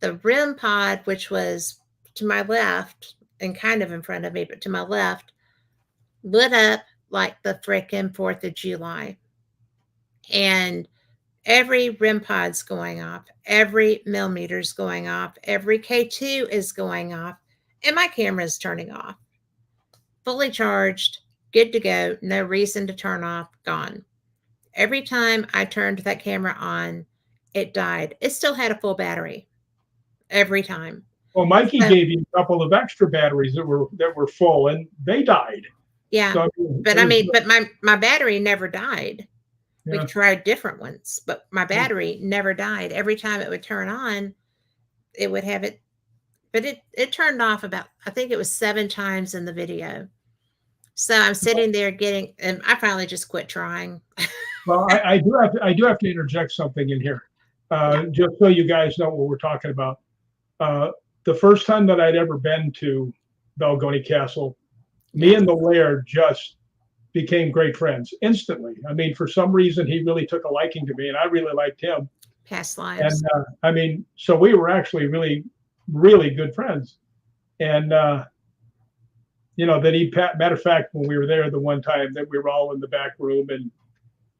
The REM pod, which was to my left and kind of in front of me, but to my left, lit up like the frickin' 4th of July. And every REM pod's going off, every millimeter's going off, every K2 is going off, and my camera's turning off. Fully charged, good to go, no reason to turn off, gone. Every time I turned that camera on, it died. It still had a full battery every time. Well, Mikey So, gave you a couple of extra batteries that were full, and they died. yeah. So But my battery never died. We yeah. tried different ones, but my battery never died. Every time it would turn on, it would have it, but it turned off about, I think it was 7 times in the video. So I'm sitting there and I finally just quit trying. Well, I do have to interject something in here, Yeah. just so you guys know what we're talking about. The first time that I'd ever been to Balgony Castle, me and the Laird just became great friends instantly. I mean, for some reason, he really took a liking to me, and I really liked him. Past lives. And I mean, so we were actually really, really good friends. And you know, that matter of fact, when we were there the one time that we were all in the back room, and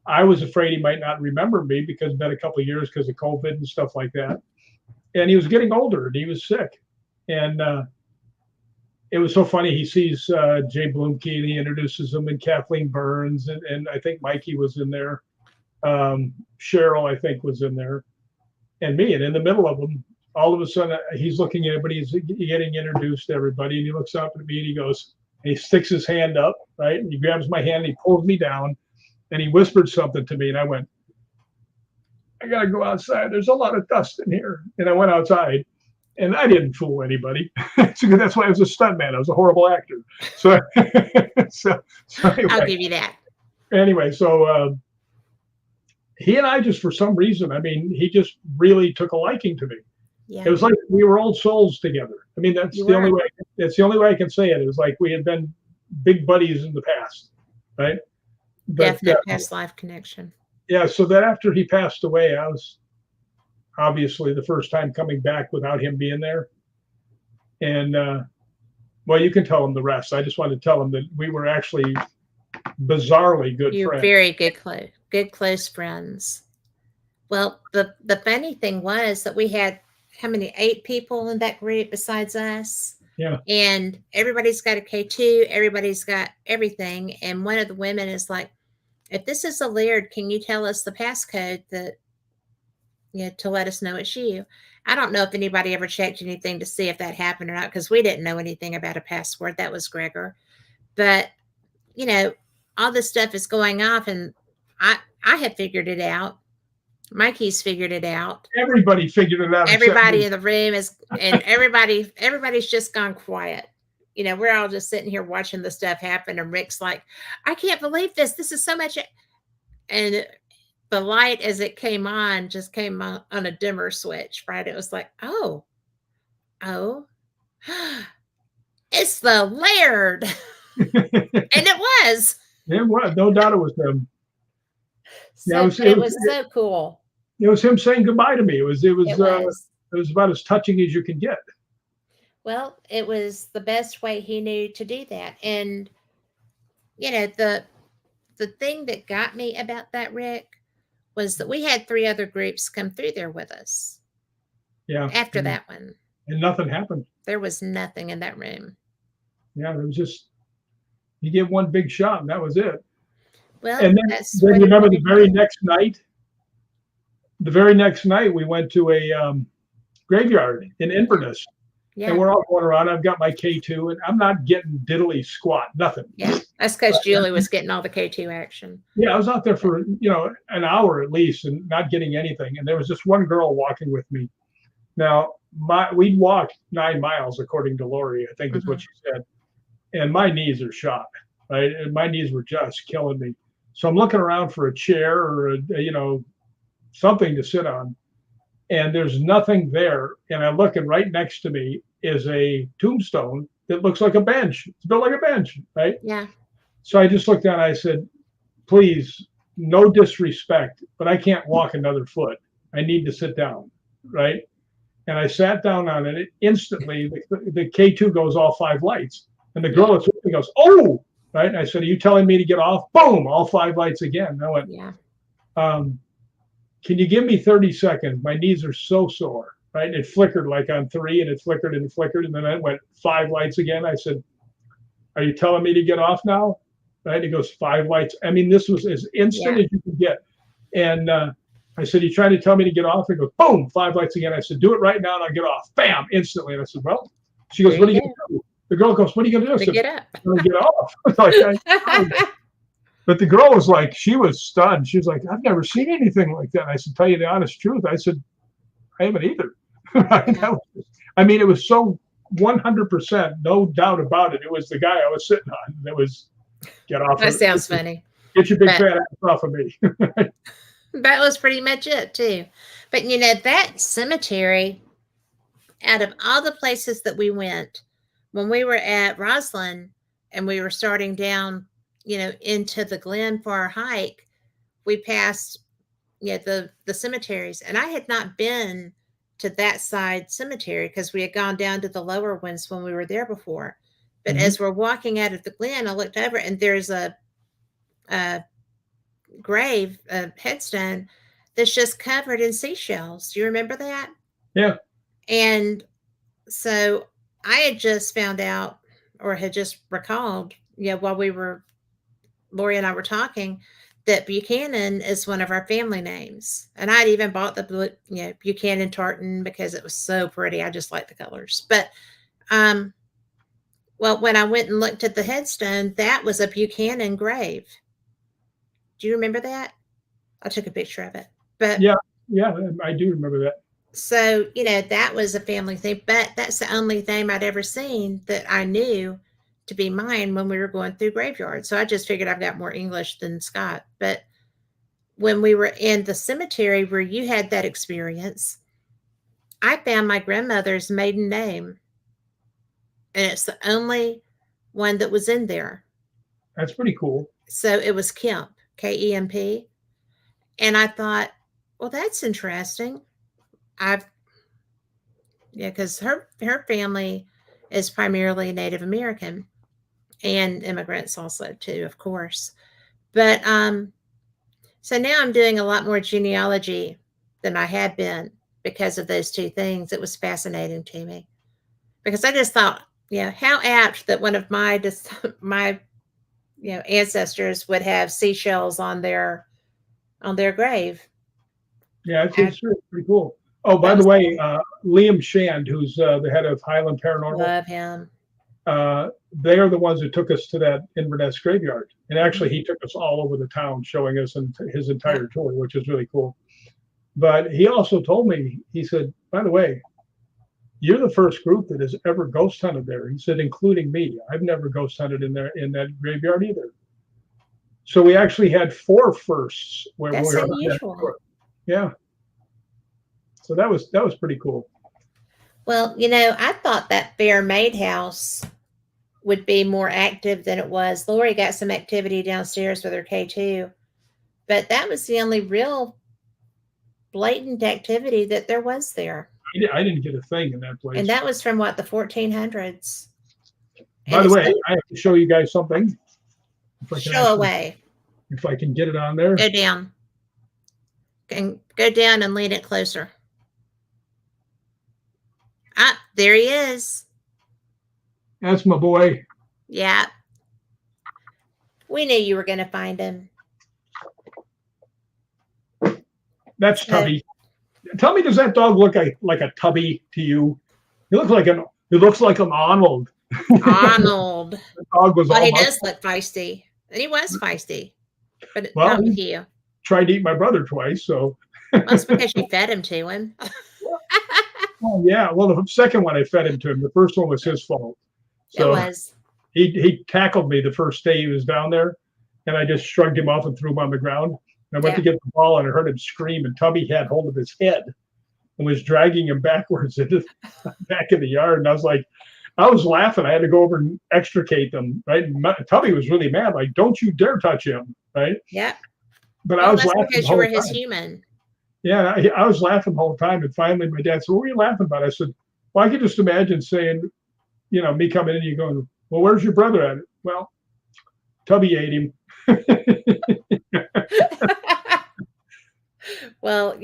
I was afraid he might not remember me because it's been a couple of years because of COVID and stuff like that. And he was getting older and he was sick. And it was so funny. He sees Jay Bloomke and he introduces him, and Kathleen Burns, and I think Mikey was in there. Cheryl, I think, was in there, and me. And in the middle of them, all of a sudden, he's looking at everybody, he's getting introduced to everybody, and he looks up at me and he goes, and he sticks his hand up, right? And he grabs my hand and he pulls me down, and he whispered something to me, and I went, I gotta go outside. There's a lot of dust in here. And I went outside, and I didn't fool anybody. That's why I was a stuntman. I was a horrible actor. So, so anyway. I'll give you that. Anyway, so he and I just, for some reason, I mean, he just really took a liking to me. Yeah. It was like we were old souls together. I mean, that's the only way. That's the only way I can say it. It was like we had been big buddies in the past, right? But, Definite past life connection. Yeah. So that after he passed away, I was obviously the first time coming back without him being there. And well, you can tell him the rest. I just wanted to tell him that we were actually bizarrely good You're friends. very good close friends. Well, the funny thing was that we had how many 8 people in that group besides us. Yeah. And everybody's got a K2, everybody's got everything. And one of the women is like, if this is a Laird, can you tell us the passcode that, to let us know it's you? I don't know if anybody ever checked anything to see if that happened or not, because we didn't know anything about a password. That was Gregor. But, all this stuff is going off, and I have figured it out. Mikey's figured it out. Everybody figured it out. Everybody in the room and everybody's just gone quiet. We're all just sitting here watching the stuff happen, and Rick's like, I can't believe this. This is so much. And the light, as it came on, just came on a dimmer switch, right? It was like, oh, Oh, it's the Laird. It And it was. was, no doubt it was him. Yeah, So, but it was so cool. it was him saying goodbye to me. It was. It was about as touching as you can get. Well, it was the best way he knew to do that. And you know, the thing that got me about that, Rick, was that we had 3 other groups come through there with us Yeah, after that one. and nothing happened. There was nothing in that room. Yeah, it was just you get one big shot and that was it. Well, And that's then what you it remember the needed to very be. next night. The very next night we went to a graveyard in Inverness, and Yeah. we're all going around. I've got my K2, and I'm not getting diddly squat, nothing. Yeah. That's because Julie was getting all the K2 action. Yeah, I was out there for an hour at least, and not getting anything. And there was just one girl walking with me. Now, we'd walked 9 miles, according to Lori, I think is what she said, and my knees are shot, right? And my knees were just killing me. So I'm looking around for a chair or something to sit on, and there's nothing there. And I look, and right next to me is a tombstone that looks like a bench. It's built like a bench, right? Yeah. So I just looked down. I said, "Please, no disrespect, but I can't walk another foot. I need to sit down, right?" And I sat down on it. Instantly, the K2 goes all 5 lights, and the girl that's with me goes, "Oh!" Right? And I said, "Are you telling me to get off?" Boom! All 5 lights again. And I went, Yeah. "Can you give me 30 seconds? My knees are so sore." Right? And it flickered like on 3, and it flickered and flickered, and then I went 5 lights again. I said, "Are you telling me to get off now?" Right? It goes 5 lights. I mean, this was as instant as you could get. And I said, "You trying to tell me to get off?" It goes, boom, 5 lights again. I said, "Do it right now and I'll get off." Bam, instantly. And I said, "Well," she goes, "What are you going to do?" The girl goes, "What are you going to do?" I said, Get up. "I'm going to get off." But the girl was like, she was stunned. She was like, "I've never seen anything like that." And I said, "Tell you the honest truth." I said, "I haven't either." I mean, it was so 100%, no doubt about it. It was the guy I was sitting on. It was, "Get off That of sounds funny. Get your big But fat ass off of me." that was pretty much it, too. But that cemetery, out of all the places that we went, when we were at Roslyn and we were starting down, into the Glen for our hike, we passed the cemeteries, and I had not been to that side cemetery because we had gone down to the lower ones when we were there before. But as we're walking out of the Glen, I looked over and there's a grave, a headstone that's just covered in seashells. Do you remember that? Yeah. And so I had just found out, or had just recalled, while Lori and I were talking, that Buchanan is one of our family names. And I'd even bought the Buchanan tartan because it was so pretty. I just like the colors. But well, when I went and looked at the headstone, that was a Buchanan grave. Do you remember that? I took a picture of it. But yeah, I do remember that. so, that was a family thing, but that's the only thing I'd ever seen that I knew to be mine when we were going through graveyards. So I just figured I've got more English than Scott. But when we were in the cemetery where you had that experience, I found my grandmother's maiden name, and it's the only one that was in there. That's pretty cool. So it was Kemp, Kemp. And I thought, well, that's interesting. Because her family is primarily Native American and immigrants also too, of course. But so now I'm doing a lot more genealogy than I had been because of those two things. It was fascinating to me because I just thought, how apt that one of my ancestors would have seashells on their grave. Yeah, it's pretty cool. Oh, by the way, Liam Shand, who's the head of Highland Paranormal, love him. They are the ones who took us to that Inverness graveyard, and actually, he took us all over the town, showing us his entire tour, which is really cool. But he also told me, he said, "By the way, you're the first group that has ever ghost hunted there." He said, "Including me. I've never ghost hunted in that graveyard either." So we actually had 4 firsts where That's we were on that unusual. tour. Yeah. So that was pretty cool. Well, I thought that Fair Maid House would be more active than it was. Lori got some activity downstairs with her K2, but that was the only real blatant activity that there was there. I didn't get a thing in that And place. that was from what, the 1400s. By And the it's way, so I have to show you guys something. If I can show actually, away. if I can get it on there. Go down. And go down and lean it closer. Ah, there he is. That's my boy. Yeah. We knew you were going to find him. That's So, Tubby. Tell me, does that dog look like a Tubby to you? He looks like an. He looks like an Arnold. Arnold. The dog was Well, all he muscle. does look feisty. And he was feisty, but Well, not with he you. tried to eat my brother twice, so. Well, it's because you fed him to him. Well, yeah. Well, the second one I fed him to him. The first one was his fault. It So was. he tackled me the first day he was down there, and I just shrugged him off and threw him on the ground. And I went to Yeah. get the ball, and I heard him scream, and Tubby had hold of his head and was dragging him backwards into the back of the yard. And I was laughing. I had to go over and extricate them, right? And Tubby was really mad, like, don't you dare touch him, right? Yep. But I Well, was that's laughing the because you whole were his time. human. Yeah, I was laughing the whole time. And finally, my dad said, what were you laughing about? I said, well, I could just imagine saying, me coming in and you going, well, where's your brother at? Well, Tubby ate him. Well,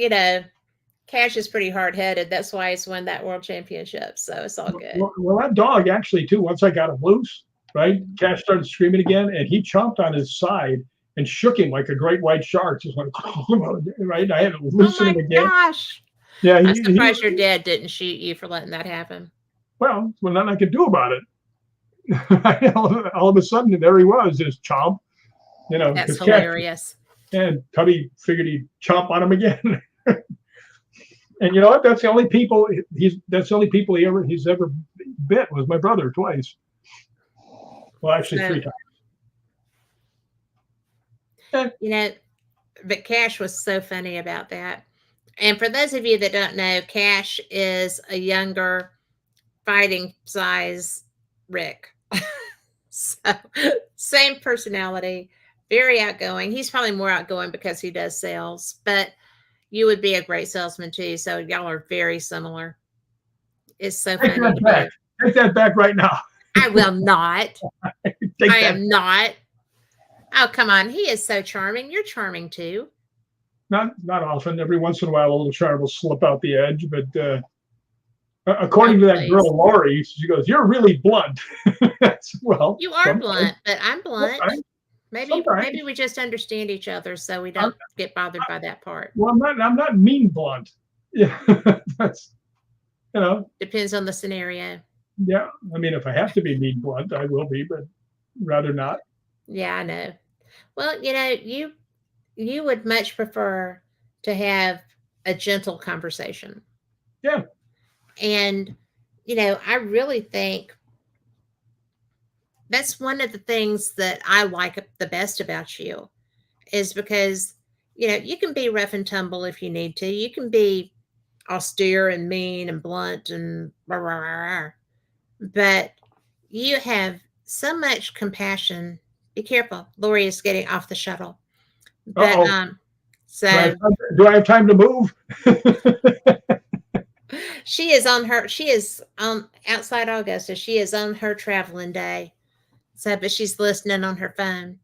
Cash is pretty hard headed. That's why he's won that world championship. So it's all good. Well, that dog actually, too, once I got him loose, right, Cash started screaming again, and he chomped on his side and shook him like a great white shark. Just went, right? I had to Oh loosen my him again. gosh. Yeah, I'm surprised your dad didn't shoot you for letting that happen. well, nothing I could do about it. All of a sudden, there he was, just chomp, That's because Cash hilarious. and Tubby figured he'd chomp on him again. And you know what? That's the only people he's ever bit was my brother twice. Well, actually, So, 3 times. but Cash was so funny about that. And for those of you that don't know, Cash is a younger fighting size Rick. So, same personality, very outgoing. He's probably more outgoing because he does sales, but you would be a great salesman too. So y'all are very similar. It's so Take funny that to back. me. Take that back right now. I will not. Take I that. am not. Oh, come on. He is so charming. You're charming too. Not often. Every once in a while, a little charm will slip out the edge. But according to that please. girl Lori, she goes, "You're really blunt." Well, You are blunt, but I'm blunt. Maybe sometimes. we just understand each other, so we don't get bothered by that part. Well, I'm not mean blunt. Yeah, that's Depends on the scenario. yeah. I mean, if I have to be mean blunt, I will be, but rather not. Yeah, I know. Well, you would much prefer to have a gentle conversation. Yeah. And I really think that's one of the things that I like the best about you is because you can be rough and tumble if you need to. You can be austere and mean and blunt and rah, rah, rah, rah. But you have so much compassion. Be careful. Lori is getting off the shuttle. But Uh-oh. so Do I have time to move? she is on outside Augusta. She is on her traveling day. So but she's listening on her phone.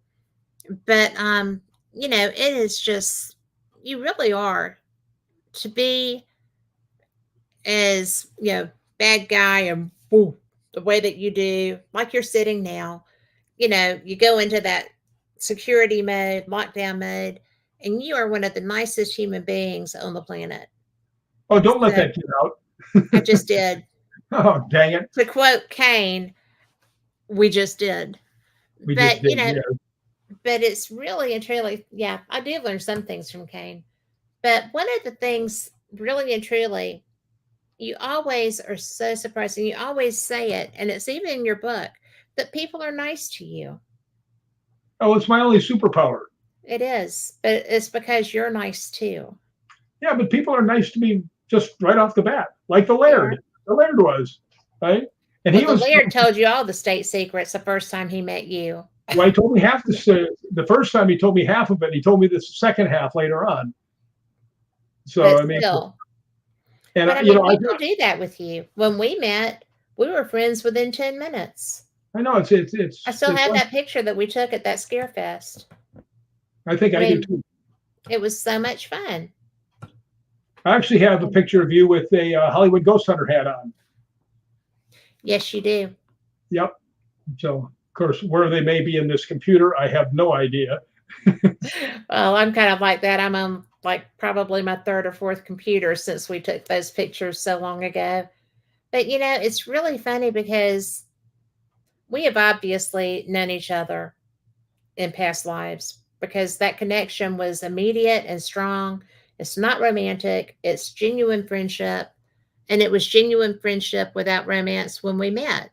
But it is just you really are to be as bad guy and woo, the way that you do, like you're sitting now, you go into that security mode, lockdown mode, and you are one of the nicest human beings on the planet. Oh, don't let So, that get out. I just did. Oh, dang it. To quote Kane, we just did. We But, just did, yeah. but it's really and truly, yeah, I do learn some things from Kane. But one of the things, really and truly, you always are so surprising. You always say it, and it's even in your book that people are nice to you. Oh, it's my only superpower. It is, but it's because you're nice too. Yeah, but people are nice to me just right off the bat, like the They are. Laird. The Laird was, right? And Well, he the was, Laird told you all the state secrets the first time he met you. well, he told me half the first time he told me half of it. He told me the second half later on. So, But I mean, still. and, But I you mean, know, people do that with you. When we met, we were friends within 10 minutes. I know I still have like, that picture that we took at that scare fest. I think I I do mean, too. it was so much fun. I actually have a picture of you with a Hollywood Ghost Hunter hat on. Yes, you do. Yep. So, of course, where they may be in this computer, I have no idea. Well, I'm kind of like that. I'm on like probably my third or fourth computer since we took those pictures so long ago. But you know, it's really funny because we have obviously known each other in past lives because that connection was immediate and strong. It's not romantic, it's genuine friendship. And it was genuine friendship without romance when we met.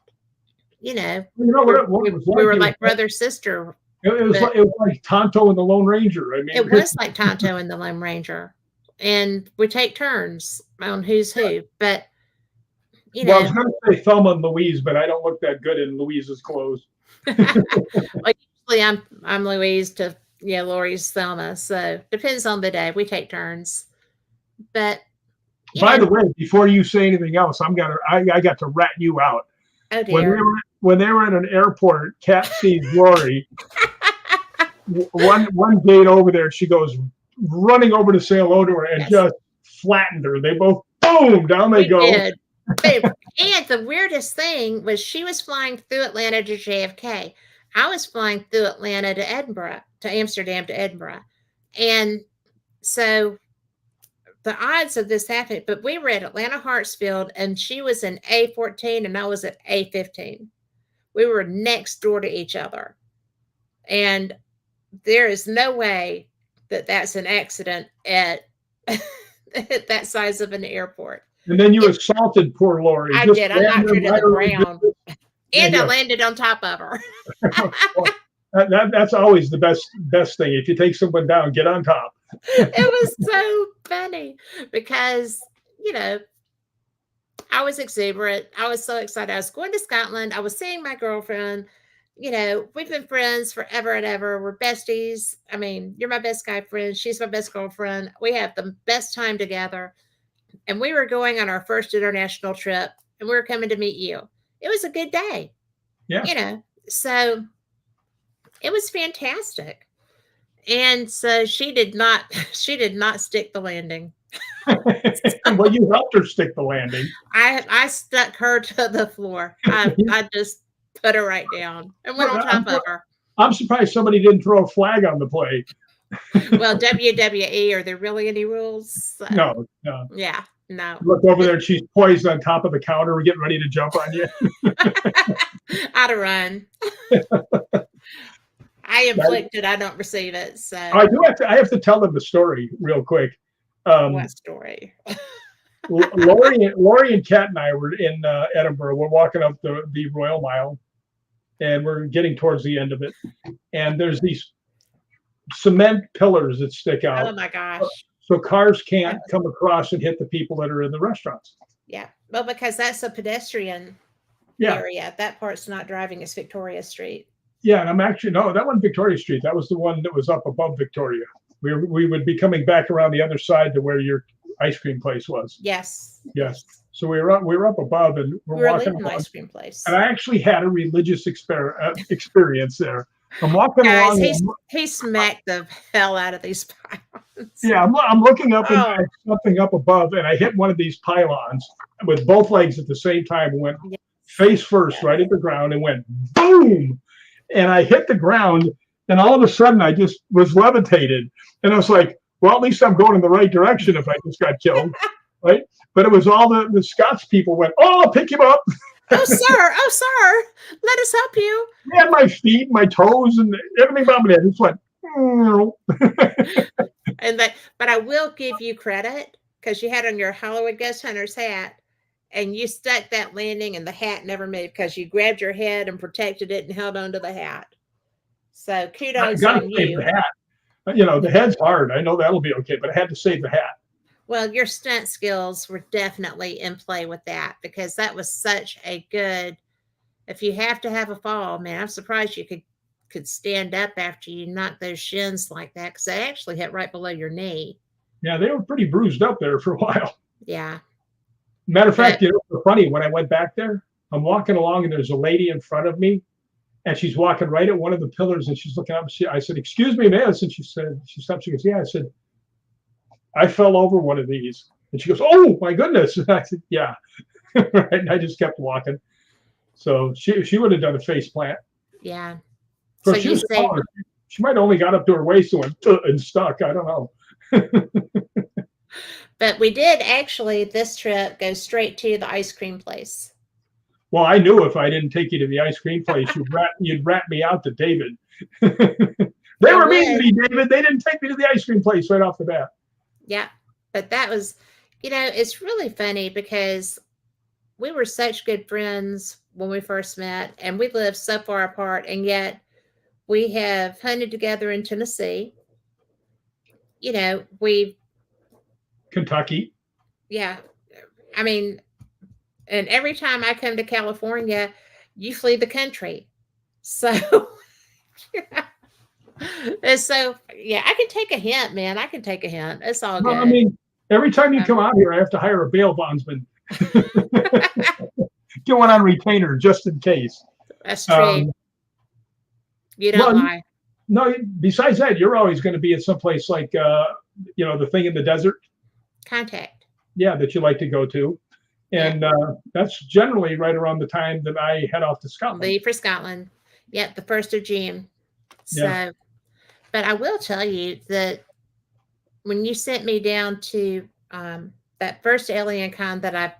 You know, You know what it was we like? were like brother sister. But It was like Tonto and the Lone Ranger. I mean, it was like Tonto and the Lone Ranger. And we take turns on who's who. But, you well, I was know, going to say Thelma and Louise, but I don't look that good in Louise's clothes. like usually I'm Louise to Lori's Thelma. So depends on the day. We take turns. But By the way, before you say anything else, I got to rat you out. Oh dear. When they were at an airport, Kat sees Lori. one gate over there, she goes running over to say hello to her and just flattened her. They both boom down they go. Did. And the weirdest thing was she was flying through Atlanta to JFK. I was flying through Atlanta to Edinburgh, to Amsterdam to Edinburgh. And so the odds of this happening, but we were at Atlanta Hartsfield and she was in A14 and I was at A15. We were next door to each other. And there is no way that that's an accident at that size of an airport. And then you assaulted poor Lori. I did. I knocked her to the ground. And I landed on top of her. That's always the best thing. If you take someone down, get on top. It was so funny because, I was exuberant. I was so excited. I was going to Scotland. I was seeing my girlfriend. We've been friends forever and ever. We're besties. I mean, you're my best guy friend. She's my best girlfriend. We have the best time together. And we were going on our first international trip and we were coming to meet you. It was a good day. Yeah. So it was fantastic. And so she did not stick the landing. Well, you helped her stick the landing. I stuck her to the floor. I just put her right down and went on top of her. I'm surprised somebody didn't throw a flag on the play. Well, WWE, are there really any rules? No. Yeah, no. Look over there, and she's poised on top of the counter. We're getting ready to jump on you. I'd run. I inflict it, I don't receive it. So I have to tell them the story real quick. What story? Lori and Kat and I were in Edinburgh. We're walking up the Royal Mile, and we're getting towards the end of it. And there's these cement pillars that stick out. Oh my gosh! So cars can't come across and hit the people that are in the restaurants. Yeah, well, because that's a pedestrian area. That part's not driving. It's Victoria Street. Yeah, and I'm actually that wasn't Victoria Street. That was the one that was up above Victoria. We would be coming back around the other side to where your ice cream place was. Yes. So we were up above and we're walking leaving the ice cream place. And I actually had a religious experience there. I'm walking along. He smacked the hell out of these pylons. Yeah, I'm looking up and something up above, and I hit one of these pylons with both legs at the same time and went face first right at the ground and went boom. And I hit the ground, and all of a sudden I just was levitated. And I was like, well, at least I'm going in the right direction if I just got killed, right? But it was all the Scots people went, oh, I'll pick him up. Oh, sir, let us help you. I had my feet, my toes, and everything about me. Just went, but I will give you credit because you had on your Hollywood Ghost Hunters hat. And you stuck that landing and the hat never moved because you grabbed your head and protected it and held onto the hat. So kudos on you. The hat. The head's hard. I know that'll be okay, but I had to save the hat. Well, your stunt skills were definitely in play with that because that was such a good. If you have to have a fall, man, I'm surprised you could stand up after you knock those shins like that because they actually hit right below your knee. Yeah, they were pretty bruised up there for a while. Yeah, Matter of but fact, it's funny. When I went back there, I'm walking along and there's a lady in front of me, and she's walking right at one of the pillars, and she's looking up. I said, "Excuse me, ma'am." And she said, she stopped. She goes, "Yeah." I said, "I fell over one of these," and she goes, "Oh my goodness!" And I said, "Yeah." Right. And I just kept walking. So she would have done a face plant. yeah. So So if she you was saved. taller, she might have only got up to her waist and went and stuck. I don't know. But we did actually this trip go straight to the ice cream place. Well, I knew if I didn't take you to the ice cream place, you'd rat me out to David. They I were mean to would. me, David. They didn't take me to the ice cream place right off the bat. Yeah. But that was, it's really funny because we were such good friends when we first met and we lived so far apart and yet we have hunted together in Tennessee. We Kentucky. yeah, I mean, and every time I come to California, you flee the country. So yeah. And so yeah, I can take a hint, man. I can take a hint. It's all Well, I good. mean, every time you Um, come out here, I have to hire a bail bondsman. Get one on retainer just in case. that's true. Um, You don't well, lie. no. Besides that, you're always going to be at some place like the thing in the desert. Contact. Yeah, that you like to go to, Yeah. and that's generally right around the time that I head off to Scotland. Leave for Scotland. Yep, the 1st of June. Yeah. So, but I will tell you that when you sent me down to that first alien con that I,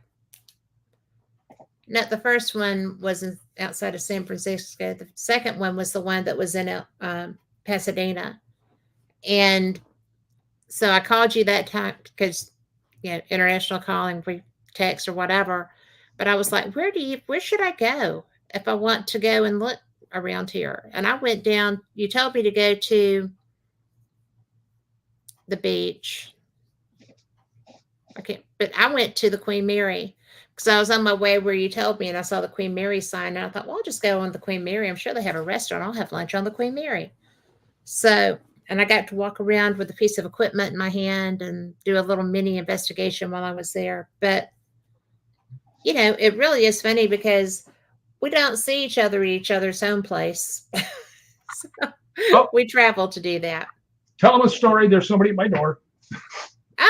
no, the first one was outside of San Francisco. The second one was the one that was in Pasadena. And so I called you that time because, international calling, free text or whatever. But I was like, where should I go if I want to go and look around here? And I went down, you told me to go to the beach. Okay, but I went to the Queen Mary because I was on my way where you told me and I saw the Queen Mary sign and I thought, well, I'll just go on the Queen Mary. I'm sure they have a restaurant. I'll have lunch on the Queen Mary. So, and I got to walk around with a piece of equipment in my hand and do a little mini investigation while I was there. But, it really is funny because we don't see each other at each other's home place. So Oh, we travel to do that. tell them a story. There's somebody at my door. Oh,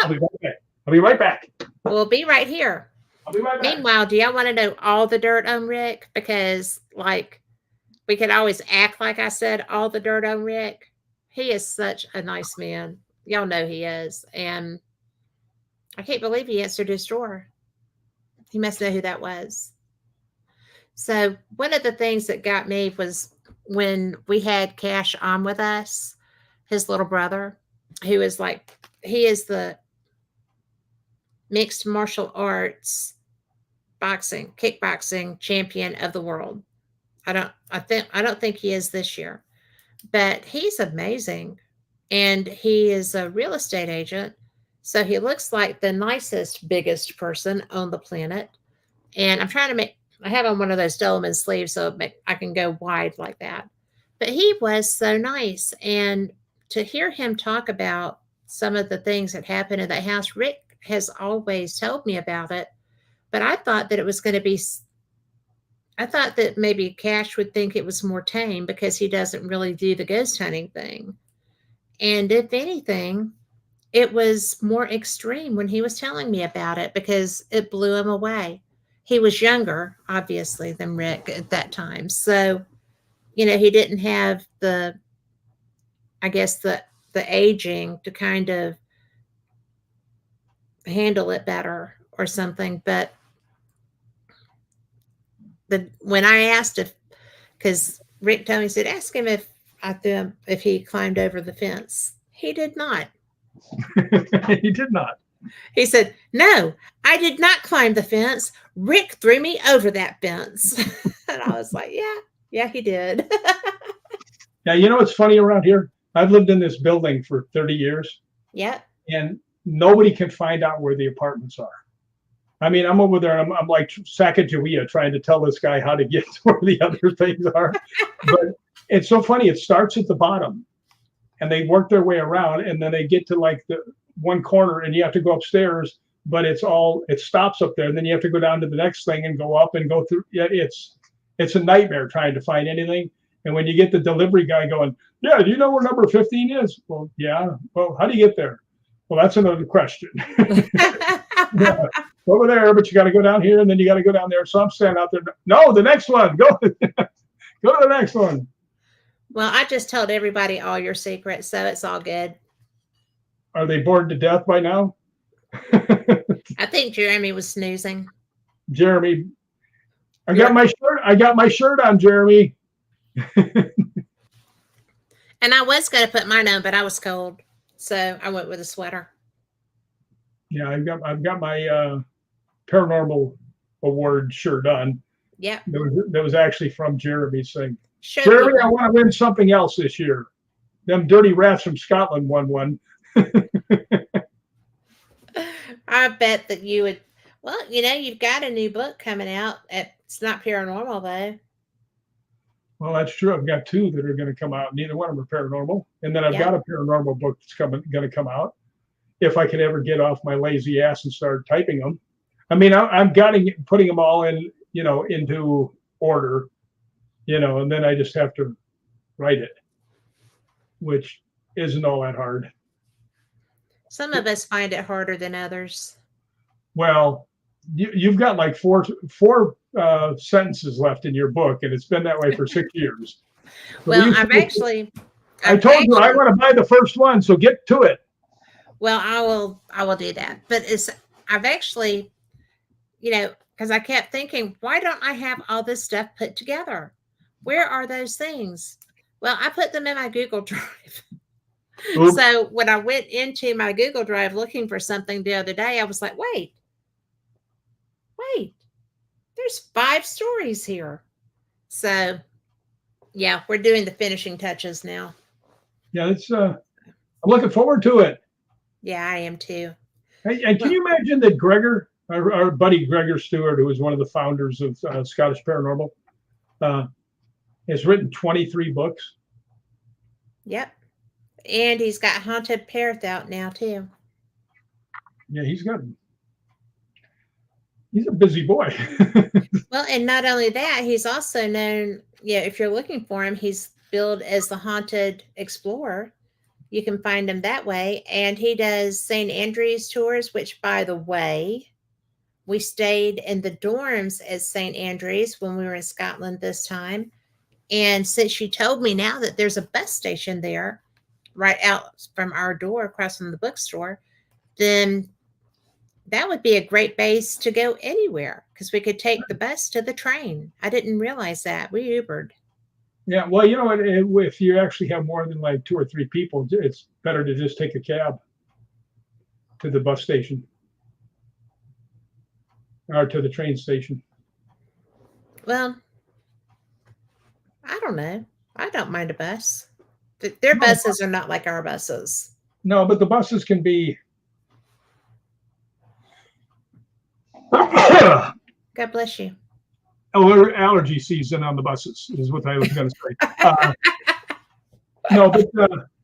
I'll be right back. I'll be right back. we'll be right here. I'll be right back. Meanwhile, do y'all want to know all the dirt on Rick? Because, we could always act like I said all the dirt on Rick. He is such a nice man. Y'all know he is. And I can't believe he answered his door. He must know who that was. So, one of the things that got me was when we had Cash on with us, his little brother, who is he is the mixed martial arts kickboxing champion of the world. I don't think he is this year, but he's amazing. And he is a real estate agent. So he looks like the nicest, biggest person on the planet. And I'm trying to I have on one of those Dolman sleeves so I can go wide like that. But he was so nice. And to hear him talk about some of the things that happened in that house, Rick has always told me about it. But I thought that it was going to be, I thought that maybe Cash would think it was more tame because he doesn't really do the ghost hunting thing. And if anything, it was more extreme when he was telling me about it because it blew him away. He was younger, obviously, than Rick at that time. So, he didn't have I guess the aging to kind of handle it better or something. But when I asked because Rick told me, he said, ask him if he climbed over the fence. He did not. He did not. He said, no, I did not climb the fence. Rick threw me over that fence. And I was like, yeah, he did. Yeah, what's funny around here? I've lived in this building for 30 years. Yeah. And nobody can find out where the apartments are. I mean, I'm over there and I'm like Sacagawea trying to tell this guy how to get to where the other things are. But it's so funny. It starts at the bottom and they work their way around and then they get to like the one corner and you have to go upstairs, but it stops up there. And then you have to go down to the next thing and go up and go through. Yeah, it's a nightmare trying to find anything. And when you get the delivery guy going, yeah, do you know where number 15 is? Well, yeah. Well, how do you get there? Well, that's another question. Yeah, over there, but you got to go down here and then you got to go down there. So I'm standing out there. No, the next one. Go to the next one. Well, I just told everybody all your secrets, so it's all good. Are they bored to death by now? I think Jeremy was snoozing. Jeremy, I got my shirt. I got my shirt on, Jeremy. And I was going to put mine on, but I was cold, so I went with a sweater. Yeah, I've got my Paranormal Award shirt on. Yep. That was actually from Jeremy's thing. Jeremy, I want to win something else this year. Them dirty rats from Scotland won one. I bet that you would. Well, you've got a new book coming out. It's not paranormal, though. Well, that's true. I've got two that are going to come out. Neither one of them are paranormal. And then I've got a paranormal book that's going to come out. If I can ever get off my lazy ass and start typing them. I mean, I'm putting them all in, into order, and then I just have to write it, which isn't all that hard. Some of us find it harder than others. Well, you've got like four sentences left in your book, and it's been that way for 6 years. So well, I told you I want to buy the first one, so get to it. Well, I will do that. But I've actually, because I kept thinking, why don't I have all this stuff put together? Where are those things? Well, I put them in my Google Drive. Oops. So when I went into my Google Drive looking for something the other day, I was like, wait, there's 5 stories here. So yeah, we're doing the finishing touches now. Yeah, I'm looking forward to it. Yeah, I am too. Hey, and can you imagine that Gregor, our buddy Gregor Stewart, who was one of the founders of Scottish Paranormal, has written 23 books? Yep. And he's got Haunted Perth out now too. Yeah, he's a busy boy. Well, and not only that, he's also known, if you're looking for him, he's billed as the Haunted Explorer. You can find him that way. And he does St. Andrews tours, which, by the way, we stayed in the dorms at St. Andrews when we were in Scotland this time. And since you told me now that there's a bus station there right out from our door across from the bookstore, then that would be a great base to go anywhere because we could take the bus to the train. I didn't realize that. We Ubered. Yeah, well, if you actually have more than like 2 or 3 people, it's better to just take a cab to the bus station or to the train station. Well, I don't know. I don't mind a bus. Their buses are not like our buses. No, but the buses can be. God bless you. Oh, allergy season on the buses is what I was going to say. No, but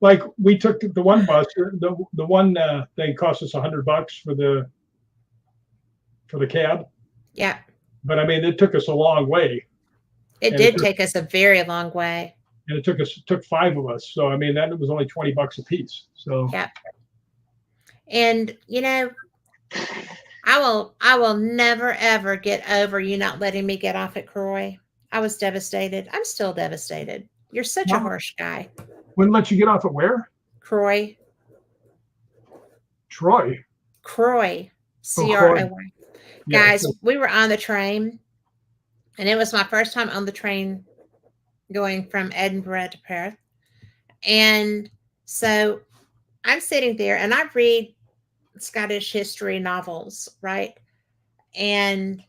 like we took the one bus, the one thing cost us $100 for the cab. Yeah. But I mean, it took us a long way. It did take us a very long way. And it took 5 of us. So I mean, that was only $20 a piece. So yeah. And I will never ever get over you not letting me get off at Croy. I was devastated. I'm still devastated. You're such a harsh guy. Wouldn't let you get off at where? Croy. Troy. Croy. C-R-O-Y. Guys, we were on the train, and it was my first time on the train going from Edinburgh to Perth. And so I'm sitting there, and I read Scottish history novels, right? And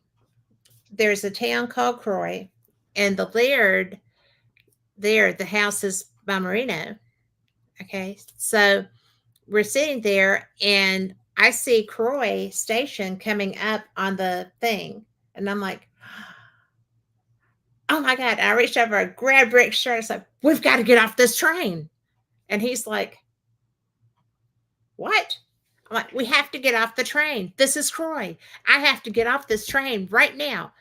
there's a town called Croy, and the laird there, the house is by Marino. Okay, so we're sitting there, and I see Croy Station coming up on the thing, and I'm like, oh my God. I reached over, I grabbed Rick's shirt. I said, we've got to get off this train. And he's like, what? I'm like, we have to get off the train. This is Croy. I have to get off this train right now.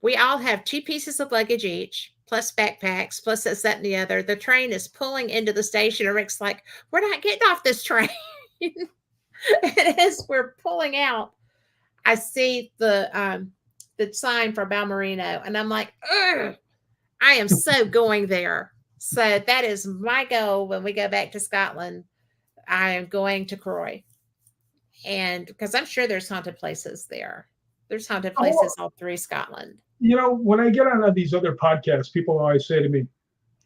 We all have 2 pieces of luggage each, plus backpacks, plus this, that, and the other. The train is pulling into the station, and Rick's like, we're not getting off this train. And as we're pulling out, I see the sign for Balmerino, and I'm like, ugh, I am so going there. So that is my goal when we go back to Scotland. I am going to Croy, and because I'm sure there's haunted places there. There's haunted Oh, places all through Scotland. when I get on these other podcasts, people always say to me,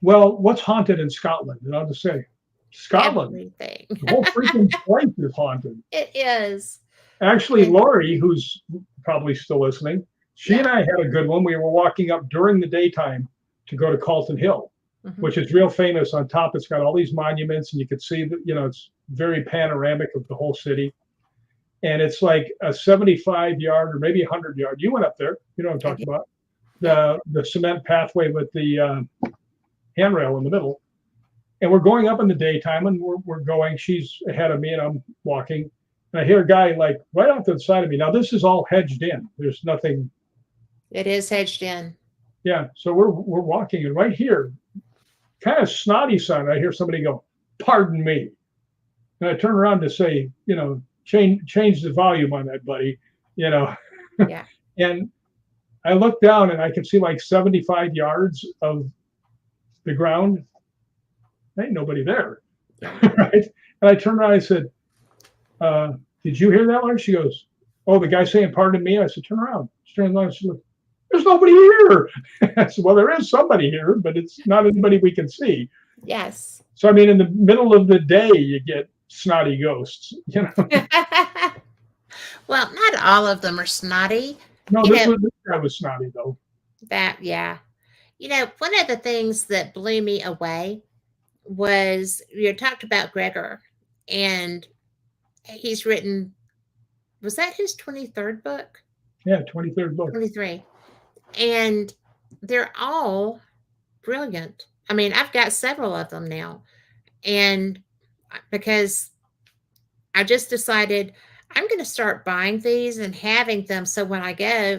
well, what's haunted in Scotland? And I'll just say, Scotland. Everything. The whole freaking place is haunted. It is. Actually, And Lori, who's probably still listening, she and yeah. I had a good one. We were walking up during the daytime to go to Calton Hill, Hmm. which is real famous. On top, it's got all these monuments, and you could see that, it's very panoramic of the whole city. And it's like a 75-yard or maybe 100-yard. You went up there. You know what I'm I talking did. about. Yep. The cement pathway with the handrail in the middle. And we're going up in the daytime, and we're going. She's ahead of me, and I'm walking. And I hear a guy like right off to the side of me. Now this is all hedged in. There's nothing. It is hedged in. Yeah. So we're walking, and right here, kind of snotty sound. I hear somebody go, "Pardon me," and I turn around to say, change the volume on that, buddy. You know, Yeah. and I look down, and I can see like 75 yards of the ground. Ain't nobody there, Yeah. right? And I turned around. And I said, did you hear that, Larry? She goes, oh, the guy saying, pardon me. I said, turn around. She turned around. She goes, there's nobody here. I said, well, there is somebody here, but it's not anybody we can see. Yes. So, I mean, in the middle of the day, you get snotty ghosts, Well, not all of them are snotty. No, You know, this guy was snotty, though. yeah. One of the things that blew me away was you talked about Gregor, and he's written, was that his 23rd book? Yeah, 23rd book. 23. And they're all brilliant. I mean, I've got several of them now. And because I just decided I'm going to start buying these and having them. So when I go,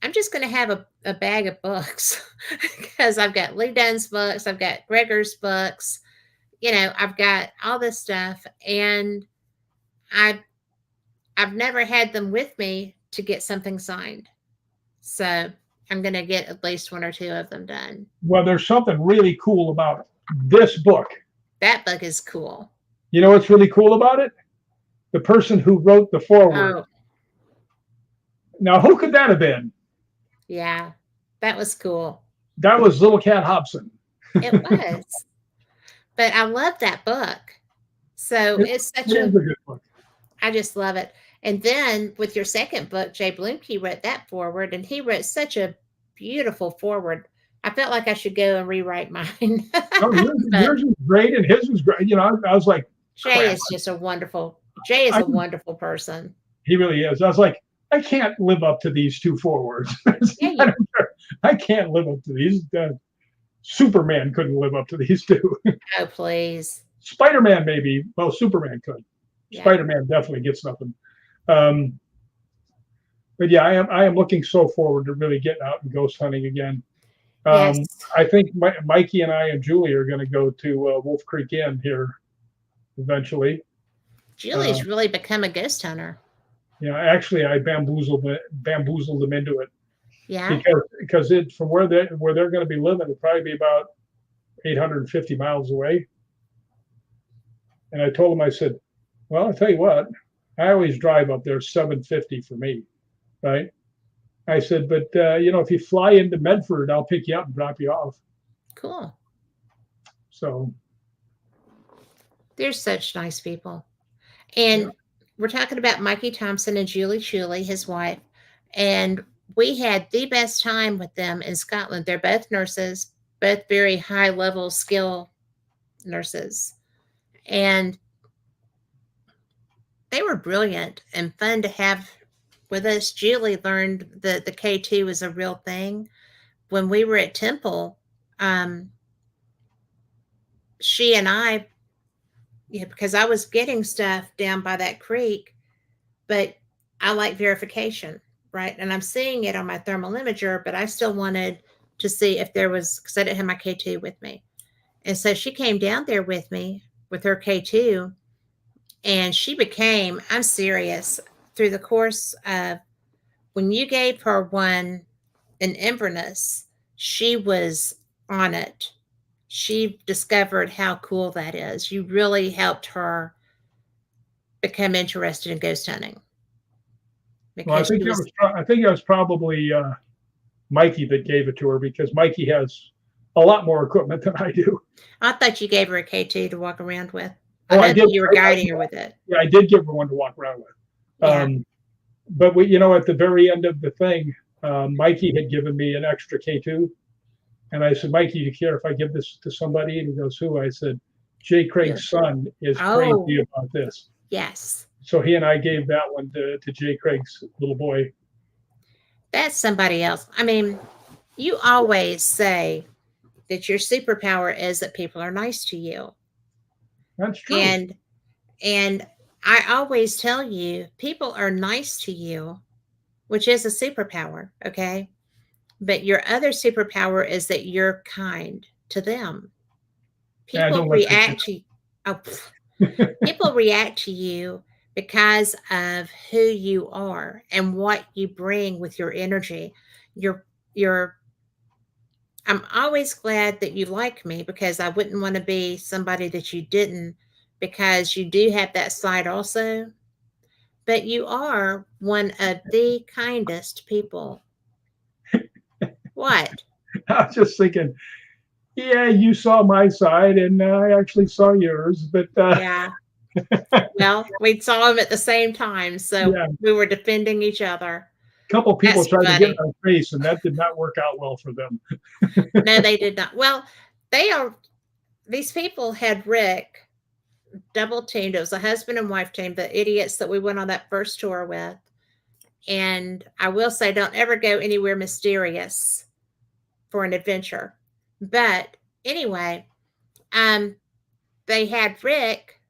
I'm just going to have a bag of books because I've got Lee Dunn's books, I've got Gregor's books, I've got all this stuff. And I've, I've never had them with me to get something signed. So I'm going to get at least 1 or 2 of them done. Well, there's something really cool about this book. That book is cool. You know what's really cool about it? The person who wrote the foreword. Oh, Now, who could that have been? yeah. That was cool. That was Little Cat Hobson. It was. But I love that book. So it's such It is a good book. I just love it. And then with your second book, Jay Bloomkey wrote that forward, and he wrote such a beautiful forward. I felt like I should go and rewrite mine. Oh, yours was great, and his was great. I was like, Jay is just Jay is a wonderful person. He really is. I was like, I can't live up to these 2 forewords. Yeah, I can't live up to these. Superman couldn't live up to these 2. oh, please. Spider-Man maybe. Well, Superman could. Yeah. Spider-Man definitely gets nothing. But yeah, I am looking so forward to really getting out and ghost hunting again. Yes. I think Mikey and I and Julie are going to go to Wolf Creek Inn here eventually. Julie's really become a ghost hunter. Yeah, actually, I bamboozled them into it. Yeah. Because it from where they're going to be living, it'll probably be about 850 miles away. And I told them, I said, well, I'll tell you what, I always drive up there 750 for me, right? I said, but if you fly into Medford, I'll pick you up and drop you off. Cool. So they're such nice people. And we're talking about Mikey Thompson and Julie Chuley, his wife. And we had the best time with them in Scotland. They're both nurses, both very high level skill nurses. And they were brilliant and fun to have with us. Julie learned that the K2 is a real thing. When we were at Temple, um, she and I, yeah, because I was getting stuff down by that creek, but I like verification, right? And I'm seeing it on my thermal imager, but I still wanted to see if there was, because I didn't have my K2 with me. And so she came down there with me with her K2, and she became, I'm serious, through the course of when you gave her one in Inverness, she was on it. She discovered how cool that is. You really helped her become interested in ghost hunting Well, because she was. I think it was probably Mikey that gave it to her because Mikey has a lot more equipment than I do. I thought you gave her a K2 to walk around with. I Oh, know I did. that you were guiding her with it. Yeah, I did give her one to walk around with. Yeah. But we, you know, at the very end of the thing, Mikey had given me an extra K2, and I said, "Mikey, do you care if I give this to somebody?" And he goes, "Who?" I said, "Jay Craig's son is Oh, crazy about this." yes. So he and I gave that one to Jay Craig's little boy. That's somebody else. I mean, you always say that your superpower is that people are nice to you. That's true. And and I always tell you people are nice to you, which is a superpower, okay? But your other superpower is that you're kind to them. I People don't like to react to oh, people react to you because of who you are and what you bring with your energy. Your I'm always glad that you like me because I wouldn't want to be somebody that you didn't, because you do have that side also, but you are one of the kindest people. What? I was just thinking, yeah, you saw my side, and I actually saw yours. But Yeah. Well, we saw him at the same time, so yeah, we were defending each other. a couple people That's tried to get in funny. our face, and that did not work out well for them. No, they did not. Well, they are, these people had Rick double teamed. It was a husband and wife team, the idiots that we went on that first tour with. And I will say, don't ever go anywhere mysterious for an adventure. But anyway, um, they had Rick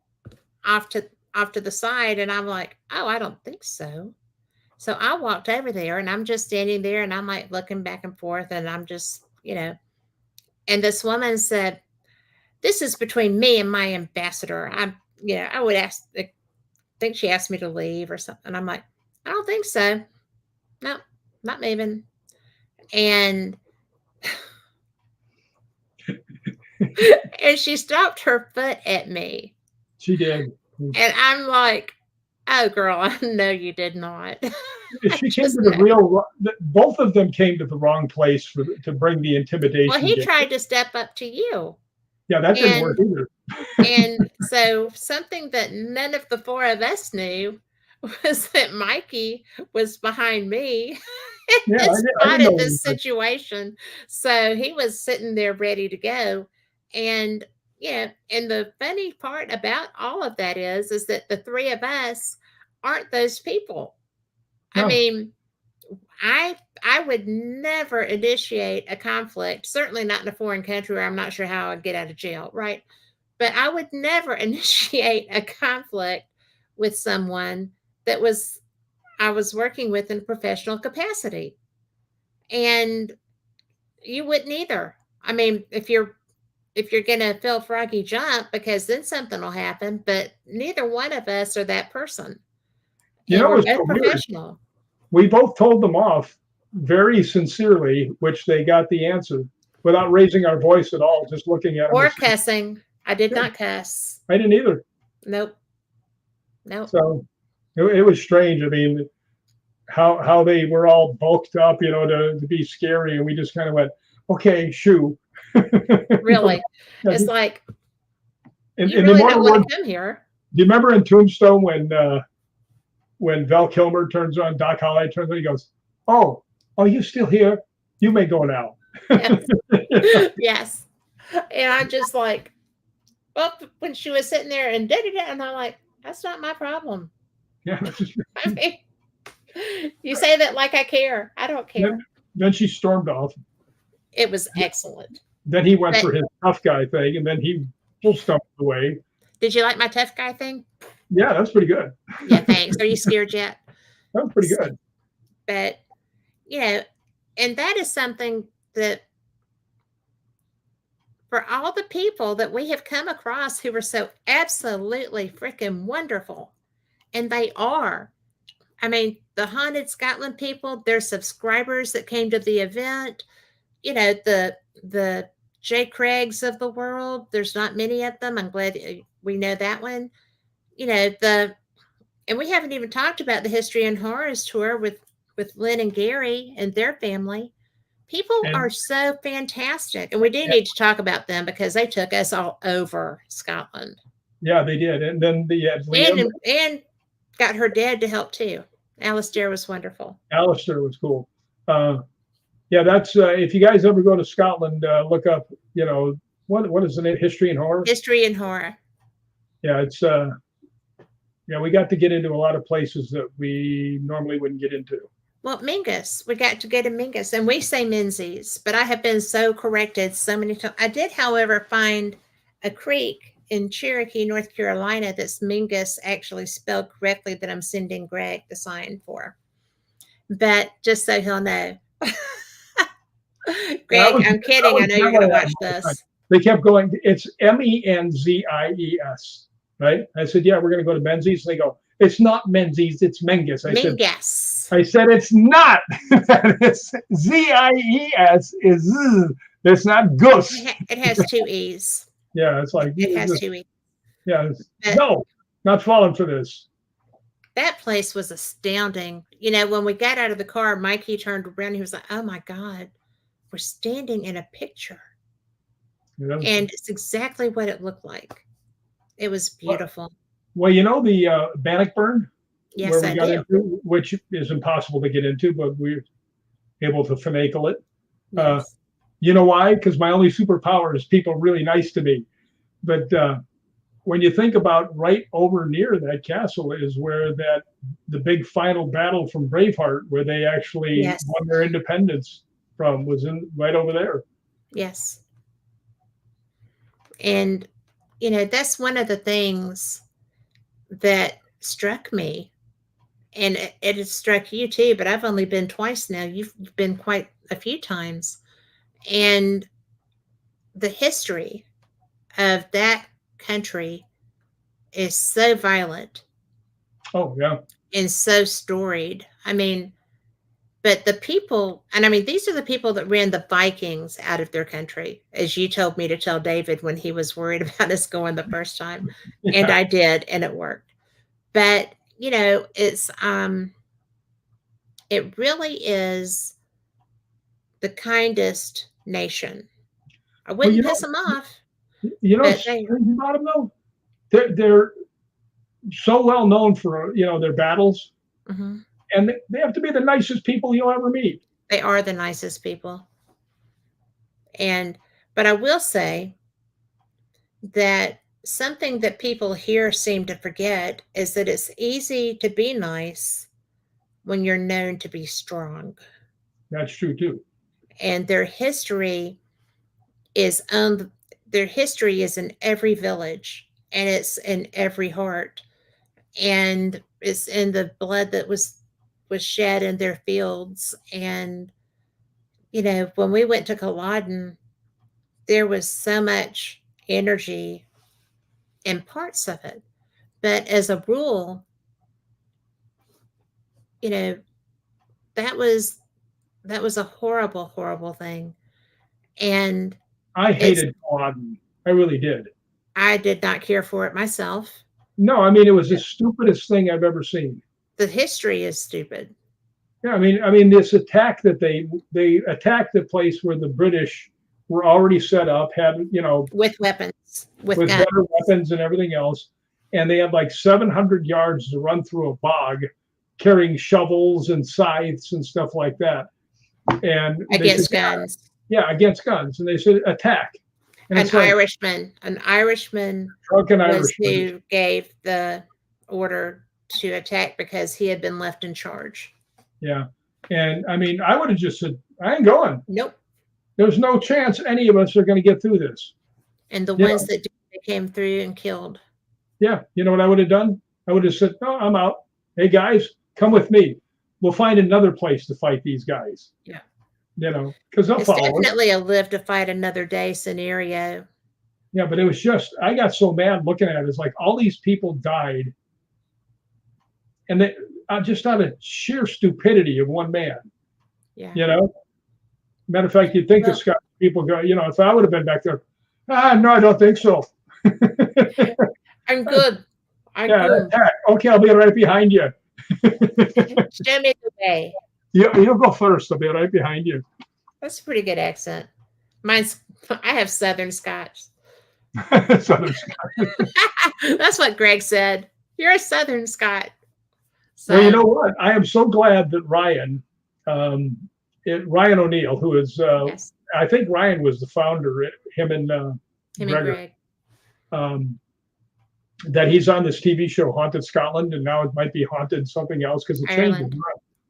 off to off to the side, and I'm like, oh, I don't think so. So I walked over there, and I'm just standing there, and I'm like looking back and forth, and I'm just, And this woman said, "This is between me and my ambassador." I would ask. I think she asked me to leave or something. And I'm like, I don't think so. No, not moving. And and she stopped her foot at me. She did. And I'm like, oh, girl, I know you did not. I She came just to the know. real. Both of them came to the wrong place to bring the Well, intimidation he game. tried to step up to you. Yeah, that didn't work And either. so something that none of the four of us knew was that Mikey was behind me Yeah, and I didn't know spotted what he this situation. So he was sitting there ready to go. And and the funny part about all of that is that the three of us aren't those people. I No, mean, I would never initiate a conflict, certainly not in a foreign country where I'm not sure how I'd get out of jail, right? But I would never initiate a conflict with someone that I was working with in a professional capacity. And you wouldn't either. I mean, if you're gonna feel froggy jump, because then something will happen, but neither one of us are that person. you And know, we're it was both so weird. professional. We both told them off very sincerely, which they got the answer without raising our voice at all, just looking at them Or and saying, cussing. I did "Yeah, not cuss. I didn't either." Nope. Nope. So it was strange. I mean, how they were all bulked up, to be scary, and we just kind of went, "Okay, shoo." Really. Yeah, It's like, you in the really don't Immortal want One, to come here. do you remember in Tombstone when Val Kilmer turns on Doc Holliday turns on, he goes, "Oh, are you still here? You may go now." Yes. Yes. And I'm just like, well, when she was sitting there and da da da, and I'm like, that's not my problem. Yeah. I mean, you say that like I care. I don't then, care. then she stormed off. It was excellent. Then he went But for his tough guy thing, and then he full stumped away. did you like my tough guy thing? Yeah, that's pretty good. Yeah, thanks. Are you scared yet? That was pretty So, good. but you know, and that is something that for all the people that we have come across who are so absolutely freaking wonderful, and they are. I mean, the Haunted Scotland people, their subscribers that came to the event, the J. Craigs of the world, there's not many of them. I'm glad we know that one. And we haven't even talked about the History and Horrors tour with Lynn and Gary and their family. People And are so fantastic, and we do need to talk about them because they took us all over Scotland. yeah, they did. And then the Liam, And got her dad to help too. Alistair was wonderful. Alistair was cool. Yeah, that's if you guys ever go to Scotland, look up. What is the name? History and Horror. History and Horror. Yeah, it's yeah. We got to get into a lot of places that we normally wouldn't get into. Well, Mingus, we got to go to Mingus, and we say Menzies, but I have been so corrected so many times. I did, however, find a creek in Cherokee, North Carolina, that's Mingus actually spelled correctly that I'm sending Greg the sign for. But just so he'll know. Greg, I'm kidding. I know you're going to watch this. They kept going. It's Menzies, right? I said, yeah, we're going to go to Menzies. And they go, it's not Menzies, it's Mengus. I said it's not. It's Zies is Z. It's not Gus. It has two E's. Yeah, it's like it has two E's. Yeah, no, not falling for this. That place was astounding. When we got out of the car, Mikey turned around. He was like, "Oh my God, we're standing in a picture," and it's exactly what it looked like. It was beautiful. Well, the Bannockburn. Yes, where we got into, which is impossible to get into, but we're able to finagle it. Yes. You know why? Because my only superpower is people really nice to me. But when you think about right over near that castle is where the big final battle from Braveheart, where they actually won their independence from, was right over there. Yes. And, that's one of the things that struck me. And it has struck you too, but I've only been twice now. You've been quite a few times. And the history of that country is so violent. Oh, yeah. And so storied. I mean, but the people, and I mean, these are the people that ran the Vikings out of their country, as you told me to tell David when he was worried about us going the first time. Yeah. And I did, and it worked. But it's it really is the kindest nation. I wouldn't piss them off. About them though, they're so well known for their battles, and they have to be the nicest people you'll ever meet. They are the nicest people, but I will say that something that people here seem to forget is that it's easy to be nice when you're known to be strong. That's true too. And their history is in every village, and it's in every heart, and it's in the blood that was shed in their fields. And when we went to Culloden, there was so much energy in parts of it, but as a rule, that was a horrible, horrible thing. And I hated Culloden. I really did. I did not care for it myself. No, I mean, it was the stupidest thing I've ever seen. The history is stupid. Yeah, I mean, this attack that they attacked the place where the British were already set up, had with weapons, with better weapons and everything else, and they had like 700 yards to run through a bog, carrying shovels and scythes and stuff like that, and against guns. Yeah, against guns, and they said attack. And an Irishman, drunken Irishman, who gave the order to attack because he had been left in charge. Yeah. And I mean, I would have just said, I ain't going. Nope. There's no chance any of us are going to get through this. And the You ones know, that did, they came through and killed. yeah. You know what I would have done? I would have said, no, I'm out. Hey, guys, come with me. We'll find another place to fight these guys. Yeah. You know, because they'll It's follow us. definitely a live to fight another day scenario. Yeah, but it was just, I got so mad looking at it. It's like all these people died. And they just out of sheer stupidity of one man. Yeah. You know, matter of fact, you'd think the Scottish people go, you know, if I would have been back there, no, I don't think so. I'm good. I'm good. Attack. Okay, I'll be right behind you. Show me the way. You'll go first. I'll be right behind you. That's a pretty good accent. Mine's, I have Southern Scotch. Southern Scotch. That's what Greg said. You're a Southern Scot. So, well, you know what? I am so glad that Ryan O'Neill, who is, yes. I think Ryan was the founder, him and Greg. That he's on this TV show, Haunted Scotland, and now it might be Haunted something else because it changed.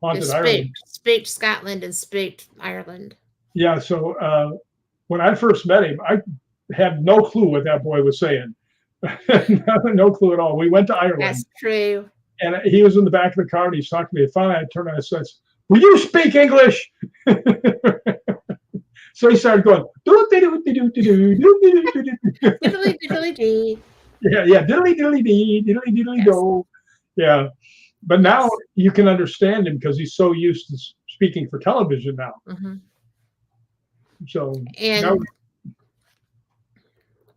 Haunted Ireland. Spooked Scotland and spooked Ireland. Yeah, so when I first met him, I had no clue what that boy was saying. No clue at all. We went to Ireland. That's true. And he was in the back of the car and he's talking to me. Finally, I turned around and said, will you speak English? So he started going, diddly diddly dee. Yeah, diddly diddly dee, diddly diddly do. Yeah. But now you can understand him because he's so used to speaking for television now. Mm-hmm. So and now,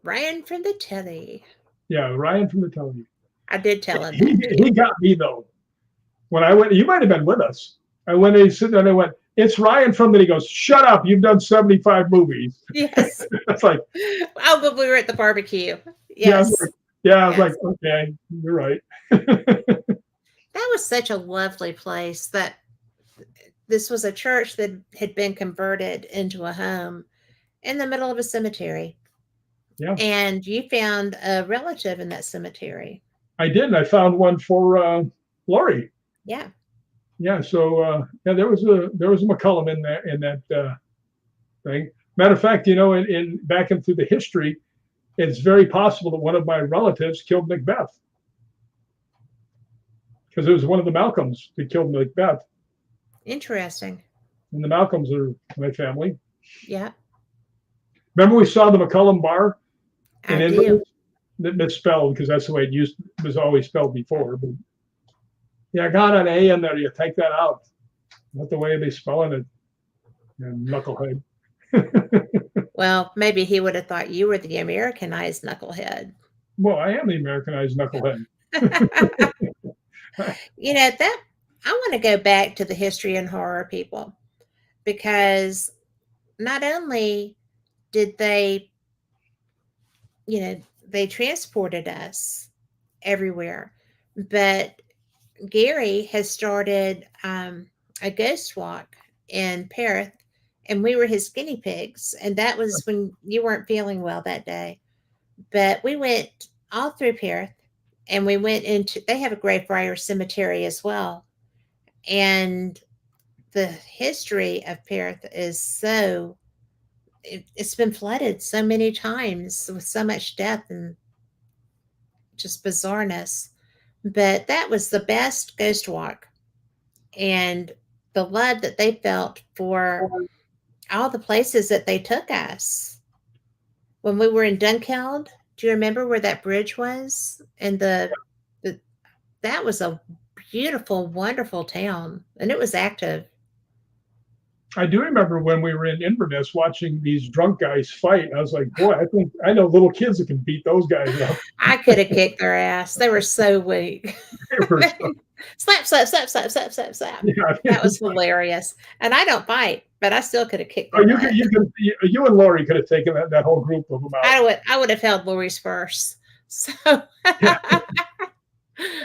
Ryan from the telly. Yeah, Ryan from the telly. I did tell him. He got me though. When I went, you might have been with us. I went and he said, and I went, it's Ryan from the. He goes, shut up! You've done 75 movies. Yes. That's like, oh, but we were at the barbecue. Yes. I was like, okay, you're right. That was such a lovely place. That this was a church that had been converted into a home in the middle of a cemetery. Yeah. And you found a relative in that cemetery. I did. I found one for Lori. Yeah. Yeah. So there was a McCALLUM in that thing. Matter of fact, you know, in back into the history, it's very possible that one of my relatives killed Macbeth because it was one of the Malcolms that killed Macbeth. Interesting. And the Malcolms are my family. Yeah. Remember we saw the McCALLUM bar? I do. That misspelled because that's the way it was always spelled before. But yeah, I got an A in there. You take that out. Not the way they spelling it. And knucklehead. Well, maybe he would have thought you were the Americanized knucklehead. Well, I am the Americanized knucklehead. You know, that I want to go back to the history and horror people because not only did they, you know, they transported us everywhere, but Gary has started a ghost walk in Perth, and we were his guinea pigs. And that was when you weren't feeling well that day. But we went all through Perth, and we went into, they have a Greyfriars cemetery as well. And the history of Perth is so, it's been flooded so many times with so much death and just bizarreness. But that was the best ghost walk. And the love that they felt for all the places that they took us. When we were in Dunkeld, do you remember where that bridge was? And that was a beautiful, wonderful town, and it was active. I do remember when we were in Inverness watching these drunk guys fight. I was like, boy, I think I know little kids that can beat those guys up. I could have kicked their ass. They were so weak. Slap, slap, slap, slap, slap, slap, slap. Yeah, that was hilarious. And I don't fight, but I still could have kicked them. You and Lori could have taken that whole group of them out. I would have held Lori's purse. So,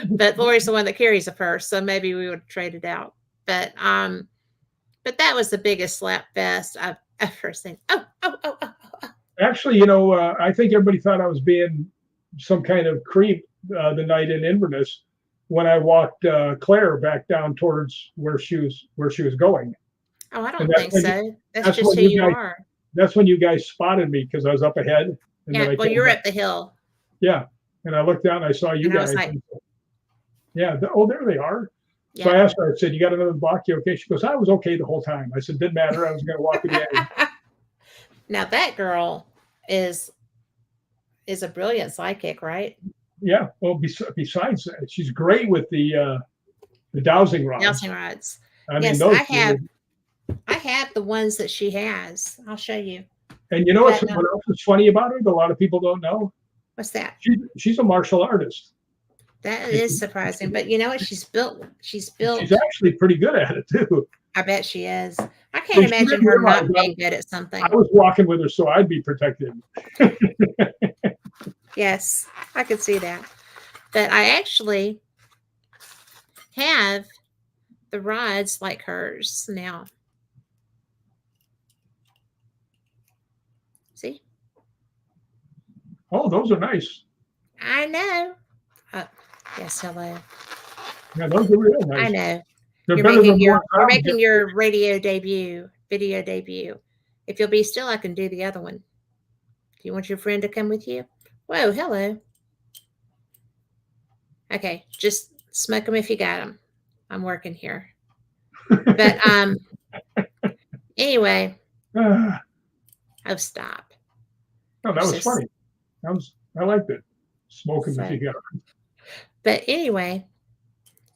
but Lori's the one that carries a purse, so maybe we would have traded out. But that was the biggest slap fest I've ever seen. Oh. Actually, you know, I think everybody thought I was being some kind of creep the night in Inverness. when I walked Claire back down towards where she was going, Oh, I and don't think so. That's that's just when who you are. that's when you guys spotted me because I was up ahead, and then Yeah. I Well, came you're back. up the hill, Yeah, and I looked down, and I saw you and I was guys. like, And yeah, oh, there they are. So I "Yep." asked her. I said, "You got another block? You okay?" She goes, "I was okay the whole time." I said, "Didn't matter. I was going to walk with you." Now that girl is is a brilliant psychic, right? Yeah. Well, besides that, she's great with the dowsing rods. Dowsing rods. I mean, Yes, those. I have the ones that she has. I'll show you. And you know But what else is funny about her that a lot of people don't know? what's that? She's a martial artist. That And is surprising. But you know what? She's built. She's she's built. actually pretty good at it too. I bet she is. I can't And she imagine didn't her realize not being good at I something. was walking with her, so I'd be protected. Yes, I could see that. But I actually have the rods like hers now. See? Oh, those are nice. I know. Oh, yes, hello. Yeah, those are real I nice. know. They're You're better making than the ones you're I'm making getting. your video debut. If you'll be still, I can do the other one. Do you want your friend to come with you? Whoa, hello. Okay, just smoke them if you got them. I'm working here. But anyway, Ah, oh stop. no, You're that was so funny. I liked it. Smoking with so. you. But anyway,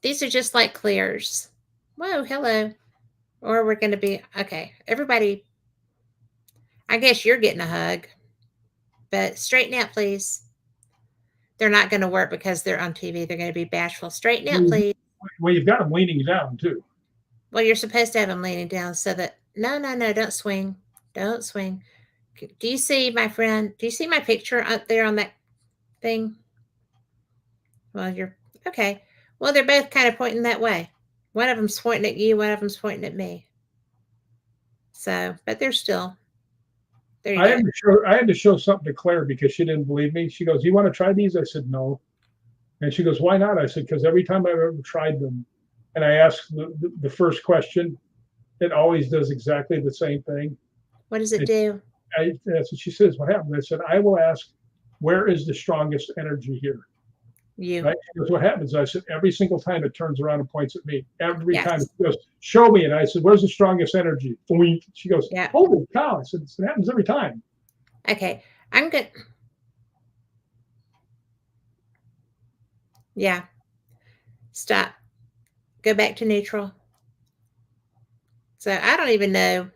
these are just like clears. Whoa, hello. Or we're gonna be okay. Everybody, I guess you're getting a hug. But straighten out, please. They're not going to work because they're on TV. They're going to be bashful. Straighten out, please. Well, you've got them leaning down too. Well, you're supposed to have them leaning down so that no, don't swing, don't swing. Do you see my friend? Do you see my picture up there on that thing? Well, you're okay. Well, they're both kind of pointing that way. One of them's pointing at you. One of them's pointing at me. So, but they're still. There you go. I had to show something to Claire because she didn't believe me. She goes, "You want to try these?" I said, "No." And she goes, "Why not?" I said, "Because every time I've ever tried them, and I ask the first question, it always does exactly the same thing." What does it do? That's what she says. "What happened?" I said, "I will ask, where is the strongest energy here?" You. Right? She goes, "What happens?" I said, "Every single time it turns around and points at me. Every time." Yes. She goes, "Show me." And I said, "Where's the strongest energy?" She goes, Yeah. "Holy cow." I said, "It happens every time." Okay. I'm good. Yeah. Stop. Go back to neutral. So I don't even know.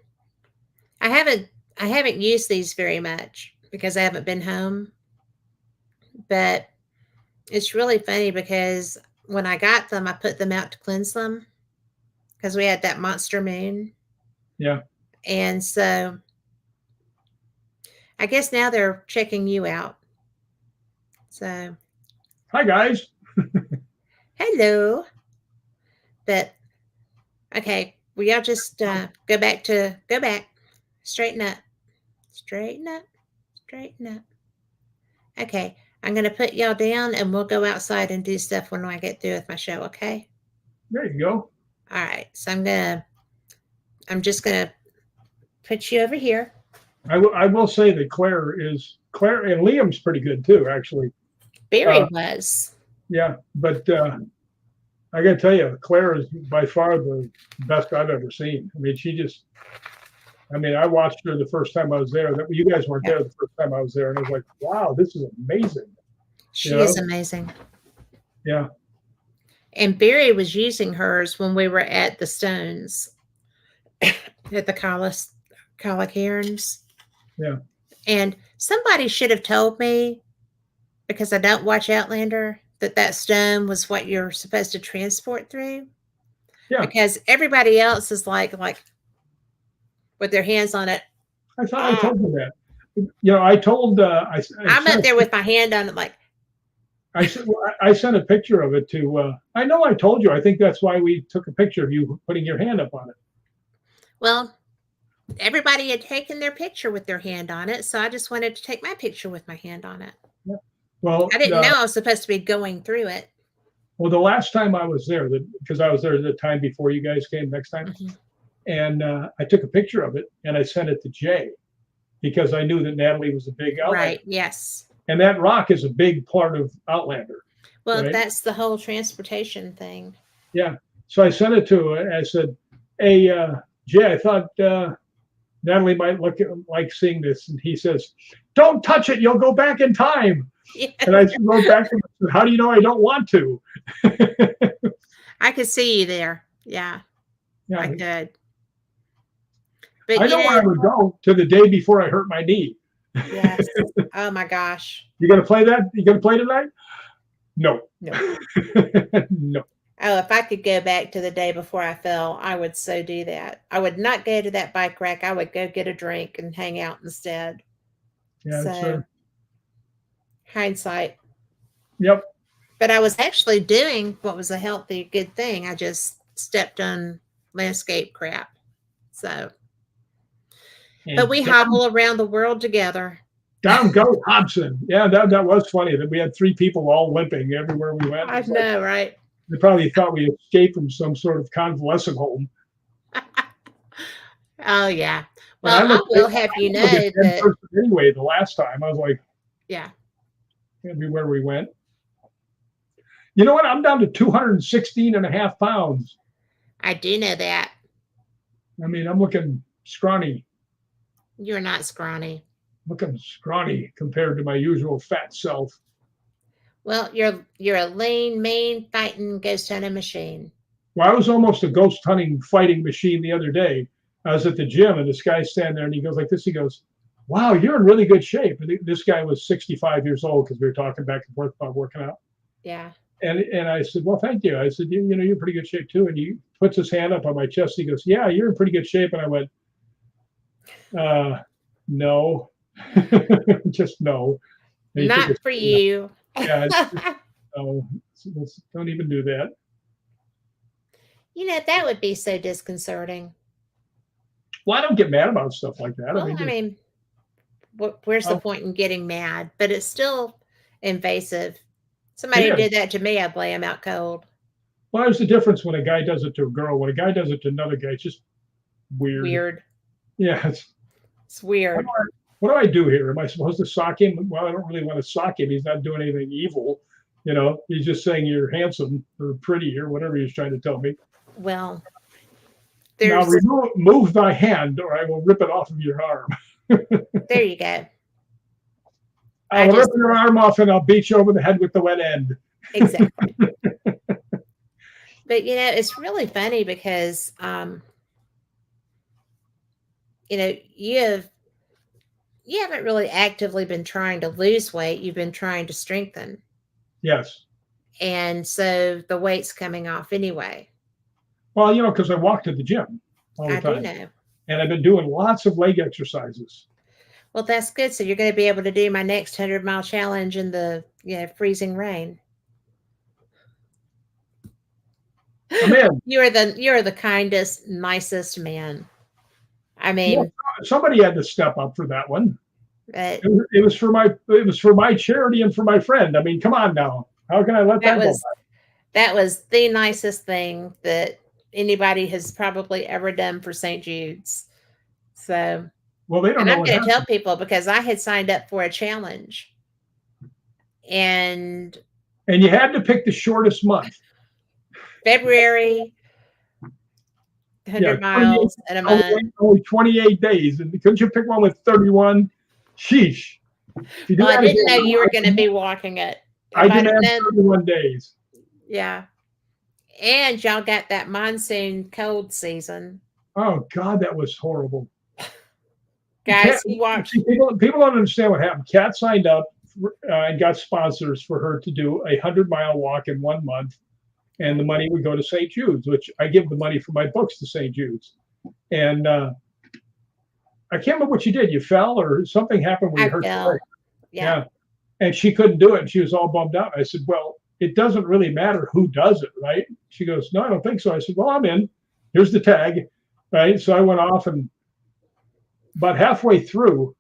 I haven't used these very much because I haven't been home. But it's really funny because when I got them, I put them out to cleanse them because we had that monster moon. Yeah. And so I guess now they're checking you out. So Hi guys. hello. But okay, will y'all just go back, straighten up, straighten up, straighten up. Okay, I'm gonna put y'all down and we'll go outside and do stuff when I get through with my show, okay? There you go. All right. So I'm just gonna put you over here. I will say that Claire and Liam's pretty good too, actually. Barry was. Yeah, but I got to tell you, Claire is by far the best I've ever seen. I mean, I watched her the first time I was there. That you guys weren't there the first time I was there, and I was like, "Wow, this is amazing." She is amazing. Yeah. And Barry was using hers when we were at the Stones at the Colic Cairns. Yeah. And somebody should have told me, because I don't watch Outlander, that stone was what you're supposed to transport through. Yeah. Because everybody else is like with their hands on it. I thought I told you that. You know, I told I'm up there with my hand on it, like I sent a picture of it to. I know I told you. I think that's why we took a picture of you putting your hand up on it. Well, everybody had taken their picture with their hand on it, so I just wanted to take my picture with my hand on it. Yeah. Well, I didn't know I was supposed to be going through it. Well, the last time I was there, because I was there the time before you guys came next time, Mhm. and I took a picture of it and I sent it to Jay because I knew that Natalie was a big Outlander, Right. Yes. and that rock is a big part of Outlander, Well, right? that's the whole transportation thing. Yeah. So I sent it to her. I said, "Hey, Jay, I thought Natalie might like seeing this," and he says, "Don't touch it. You'll go back in time." Yeah. And I wrote back to him, "How do you know I don't want to?" I could see you there. Yeah, I Yeah, could. But I know where I would go to the day before I hurt my knee. yes. Oh my gosh. You gonna play that? You gonna play tonight? No. No. No. Oh, if I could go back to the day before I fell, I would so do that. I would not go to that bike rack. I would go get a drink and hang out instead. Yeah, it's So, hindsight. yep. But I was actually doing what was a healthy, good thing. I just stepped on landscape crap. So, but And we hobble around the world together. down goes Hobson. Yeah, that was funny that we had 3 people all limping everywhere we went. I It's like know, right? they probably thought we escaped from some sort of convalescent home. Oh, yeah. And Well, I I looked will have you like a know dead that, person anyway the last time. I was like, yeah, everywhere we went. You know what? I'm down to 216 and a half pounds. I do know that. I mean, I'm looking scrawny, You're not scrawny. compared to my usual fat self. Well, you're a lean, mean, fighting ghost hunting machine. Well, I was almost a ghost hunting fighting machine the other day. I was at the gym and this guy standing there and he goes like this. He goes, "Wow, you're in really good shape." And this guy was 65 years old because we were talking back and forth about working out. Yeah. And I said, "Well, thank you." I said, "You know, you're in pretty good shape too." And he puts his hand up on my chest. He goes, "Yeah, you're in pretty good shape." And I went, "No, just no." And he took Not his for hand up. you. Yeah, no, don't even do that. That would be so disconcerting. Well, I don't get mad about stuff like that. I Well, mean, I mean, where's the oh, point in getting mad? But it's still invasive. it Somebody is. did that to me, I'd lay them out cold. Well, there's a difference when a guy does it to a girl. When a guy does it to another guy, it's just weird. Weird. Yeah. It's weird. What do I do here? Am I supposed to sock him? Well, I don't really want to sock him. He's not doing anything evil. You know, he's just saying you're handsome or pretty or whatever he's trying to tell me. Well, Now there's move thy hand or I will rip it off of your arm. there you go. I'll rip your arm off and I'll beat you over the head with the wet end. Exactly. But it's really funny because you haven't really actively been trying to lose weight. You've been trying to strengthen. Yes. And so the weight's coming off anyway. Well, because I walk to the gym all the I do time. know. And I've been doing lots of leg exercises. Well, that's good. So you're going to be able to do my next 100-mile challenge in the freezing rain. I'm in. You're the kindest, nicest man. I mean, Somebody had to step up for that one. But It was for my charity and for my friend. I mean, come on now. How can I let that go? that was the nicest thing that anybody has probably ever done for St. Jude's. So, Well, they don't and know I'm what going to happened. tell people because I had signed up for a challenge, and And you had to pick the shortest month. February, 100 miles in a month. Only 28 days. And couldn't you pick one with 31? Sheesh. Well, I didn't know you were going to be walking it. I demand 31 days. Yeah. And y'all got that monsoon cold season. Oh, God, that was horrible. Guys, who watched. People don't understand what happened. Kat signed up and got sponsors for her to do a 100-mile walk in 1 month. And the money would go to St. Jude's, which I give the money for my books to St. Jude's. And I can't remember what you did. You fell or something happened where you hurt your leg. Yeah. And she couldn't do it. And she was all bummed out. I said, well, it doesn't really matter who does it, right? She goes, no, I don't think so. I said, well, I'm in. Here's the tag, right? So I went off, and about halfway through,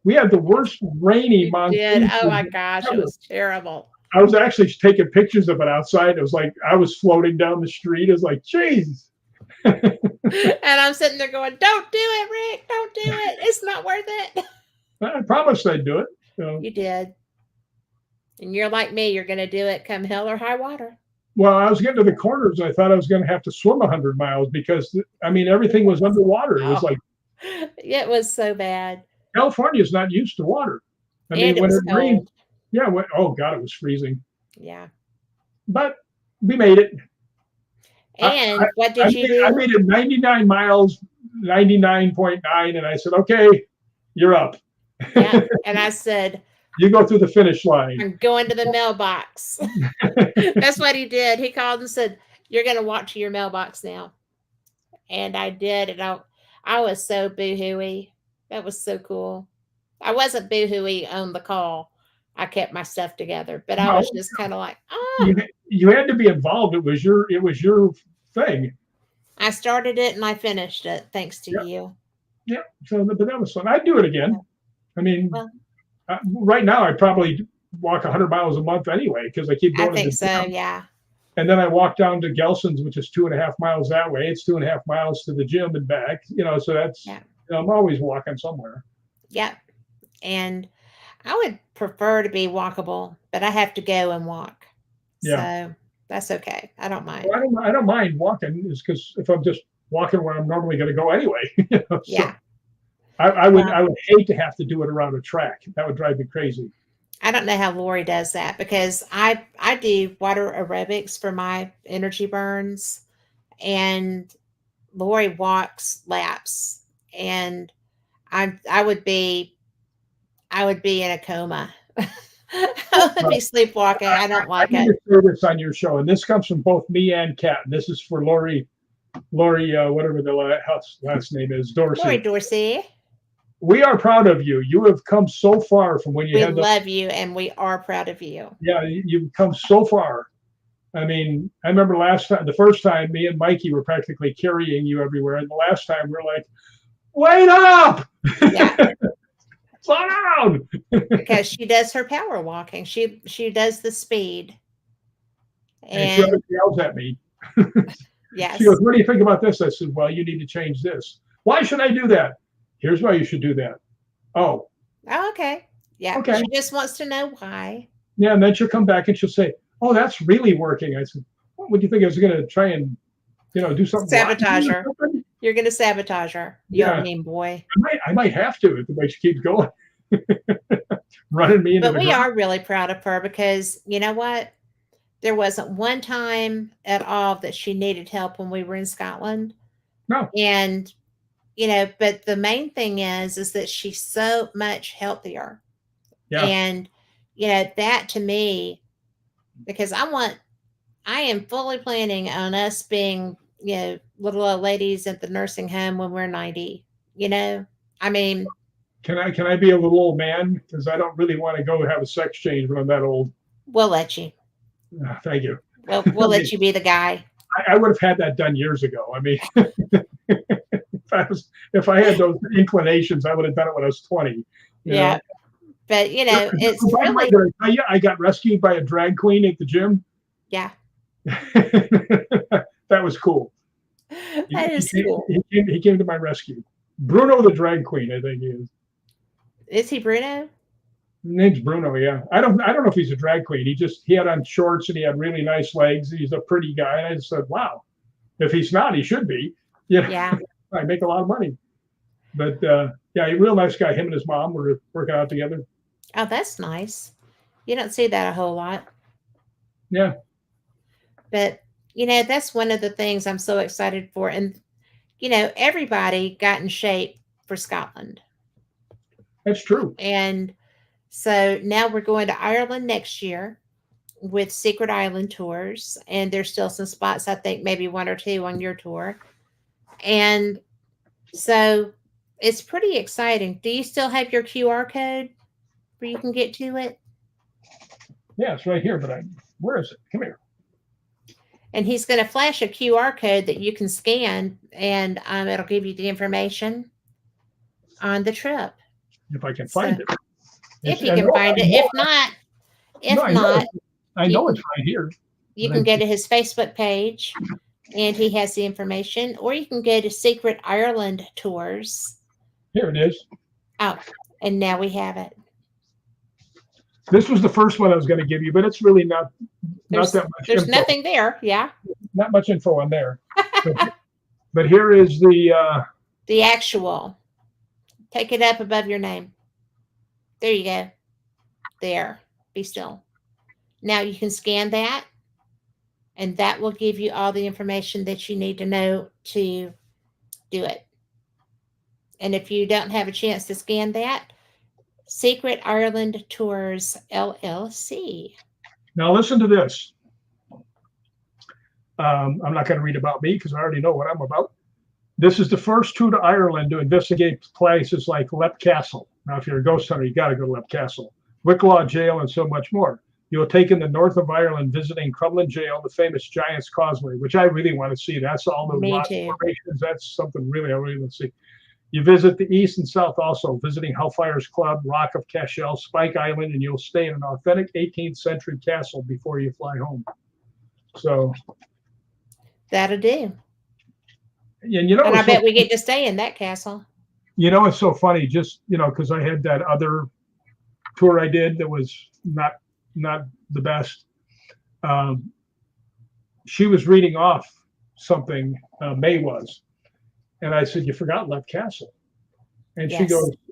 we had the worst rainy monsoon. Oh my gosh, it was terrible. I was actually taking pictures of it outside. It was like I was floating down the street. It was like, jeez. And I'm sitting there going, "Don't do it, Rick. Don't do it. It's not worth it." I promised I'd do it. So, You did. And you're like me. You're going to do it come hell or high water. well, I was getting to the corners. I thought I was going to have to swim 100 miles because, I mean, everything was underwater. It was Oh, like it was so bad. California is not used to water. I And mean, it when was it rained, cold. yeah, oh God, it was freezing. Yeah. But we made it. And what did you I do? made it 99 miles, 99.9, and I said, okay, you're up. Yeah. And I said, You go through the finish line. "I'm going to the mailbox." That's what he did. He called and said, "You're going to walk to your mailbox now." And I did. And I was so boo-hooey. That was so cool. I wasn't boo-hooey on the call. I kept my stuff together, but I No, was just kind of like, you, oh, you had to be involved. It was your thing. I started it and I finished it thanks to Yeah, you. yeah. So, but that was fun. I'd do it again. I mean, Well, right now I probably walk 100 miles a month anyway because I keep I going to think the so. gym. Yeah. And then I walk down to Gelson's, which is 2.5 miles that way. It's 2.5 miles to the gym and back. So that's, Yeah. I'm always walking somewhere. Yep. And I would prefer to be walkable, but I have to go and walk. Yeah. So that's okay. I don't mind. Well, I don't mind walking, is because if I'm just walking where I'm normally going to go anyway. So Yeah. I would hate to have to do it around a track. That would drive me crazy. I don't know how Lori does that because I do water aerobics for my energy burns, and Lori walks laps, and I would be in a coma. I would be sleepwalking. I don't I like need it. to say this on your show, and this comes from both me and Kat. And this is for Lori, whatever the last name is, Lori Dorsey. Dorsey, We are proud of you. You have come so far from when you we had the. love you and we are proud of you. Yeah, you've come so far. I mean, I remember the first time, me and Mikey were practically carrying you everywhere, and the last time we're like, "Wait up! Yeah, Slow down!" because she does her power walking. She does the speed. And she And always yells at me. She goes, yes. "What do you think about this?" I said, "Well, you need to change this." "Why should I do that?" "Here's why you should do that." "Oh, Oh, okay. Yeah. okay." She just wants to know why. Yeah, and then she'll come back and she'll say, "Oh, that's really working." I said, "What would you think I was going to try and, do something rotten Sabotage or her. something?" You're gonna sabotage her. You Yeah, mean boy. I might have to if the way she keeps going, running me into But the we ground. are really proud of her because you know what? There wasn't one time at all that she needed help when we were in Scotland. No, And but the main thing is that she's so much healthier. yeah, And that to me, because I am fully planning on us being, little old ladies at the nursing home when we're 90. You know, I mean, can I be a little old man because I don't really want to go have a sex change when I'm that old. we'll let you. Thank you. We'll I mean, let you be the guy. I would have had that done years ago. I mean, if I had those inclinations, I would have done it when I was 20. You know. Yeah. But it's By the way, really, did I tell you I got rescued by a drag queen at the gym? yeah. That was cool. That is cool. He came to my rescue. Bruno the drag queen, I think he is. Is he Bruno? His name's Bruno. Yeah, I don't know if he's a drag queen. He had on shorts and he had really nice legs. He's a pretty guy, and I just said, wow, if he's not, he should be. Yeah. I make a lot of money. But yeah, a real nice guy. Him and his mom were working out together. Oh, that's nice. You don't see that a whole lot. Yeah, But that's one of the things I'm so excited for. And everybody got in shape for Scotland. that's true. And so now we're going to Ireland next year with Secret Island tours. And there's still some spots, I think maybe one or two on your tour. And so it's pretty exciting. Do you still have your QR code where you can get to it? Yeah, it's right here. But where is it? Come here. And he's going to flash a QR code that you can scan, and it'll give you the information on the trip. If I can find it. If you can find it. If not, No, I know. I You know can it's right here, you but can go to his Facebook page, and he has the information, or you can go to Secret Ireland Tours. here it is. Oh, and now we have it. This was the first one I was going to give you, but it's really not There's that much there's info. nothing there. Yeah. Not much info on there. But, but here is the The actual. Take it up above your name. There you go. There. Be still. Now you can scan that, and that will give you all the information that you need to know to do it. And if you don't have a chance to scan that, Secret Ireland Tours LLC. Now listen to this. I'm not going to read about me because I already know what I'm about. This is the first tour to Ireland to investigate places like Leap Castle. Now, if you're a ghost hunter, you got to go to Leap Castle, Wicklow Jail, and so much more. You'll take in the north of Ireland, visiting Crumlin Jail, the famous Giant's Causeway, which I really want to see. That's all the Me rock too. formations. That's something really I really want to see. You visit the east and south also, visiting Hellfire's Club, Rock of Cashel, Spike Island, and you'll stay in an authentic 18th century castle before you fly home. So, That'll do. and you know, And I it's so, bet we get to stay in that castle. you know, it's so funny. Just because I had that other tour I did that was not the best. She was reading off something. May was, and I said, "You forgot Leap Castle," and Yes.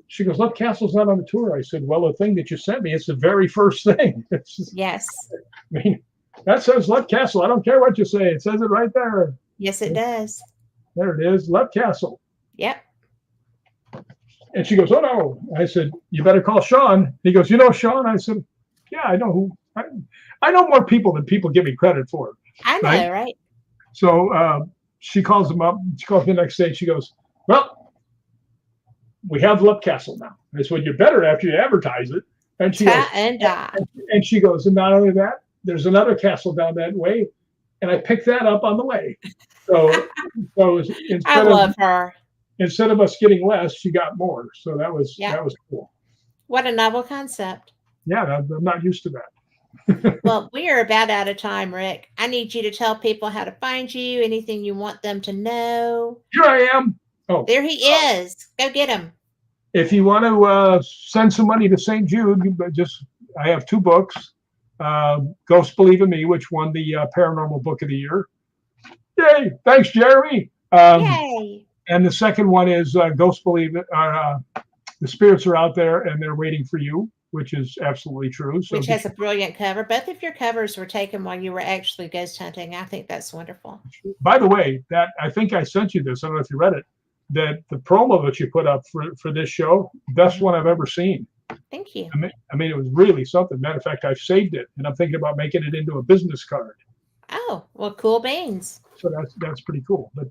she goes, "Leap Castle's not on the tour." I said, "Well, the thing that you sent me, it's the very first thing." It's just, Yes. I mean, that says Leap Castle. I don't care what you say. It says it right there. Yes, it does. There it is, Leap Castle. Yep. And she goes, "Oh no!" I said, "You better call Sean." He goes, "You know Sean?" I said, "Yeah, I know who. I know more people than people give me credit for." I know, right? So she calls him up. She calls me the next day. She goes, "Well, we have Leap Castle now." I said, "You better after you advertise it." And she goes, And and she goes, "And not only that, there's another castle down that way," and I picked that up on the way. So I love her. instead of us getting less, she got more. So that was cool. What a novel concept. Yeah, I'm not used to that. Well, we are about out of time, Rick. I need you to tell people how to find you, anything you want them to know. Here I am. Oh, there he is. Go get him. If you want to send some money to St. Jude, I have 2 books. Ghosts Believe in Me, which won the Paranormal Book of the Year. Yay! Thanks, Jeremy. Yay! And the second one is Ghosts Believe It. The spirits are out there and they're waiting for you, which is absolutely true. So which has a brilliant cover. Both of your covers were taken while you were actually ghost hunting. I think that's wonderful. By the way, that I think I sent you this. I don't know if you read it. That the promo that you put up for this show, best one I've ever seen. Thank you. I mean, it was really something. Matter of fact, I've saved it, and I'm thinking about making it into a business card. Oh, well, cool beans. So that's pretty cool. But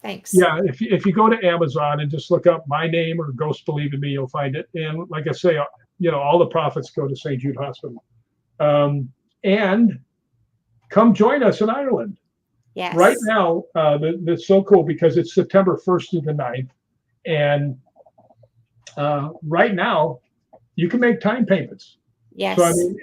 thanks. Yeah, if you go to Amazon and just look up my name or Ghost Believe in Me, you'll find it. And like I say, all the profits go to St. Jude Hospital. And come join us in Ireland. Yes. Right now, that's so cool because it's September 1st through the 9th. And right now, you can make time payments. Yes. So, I mean,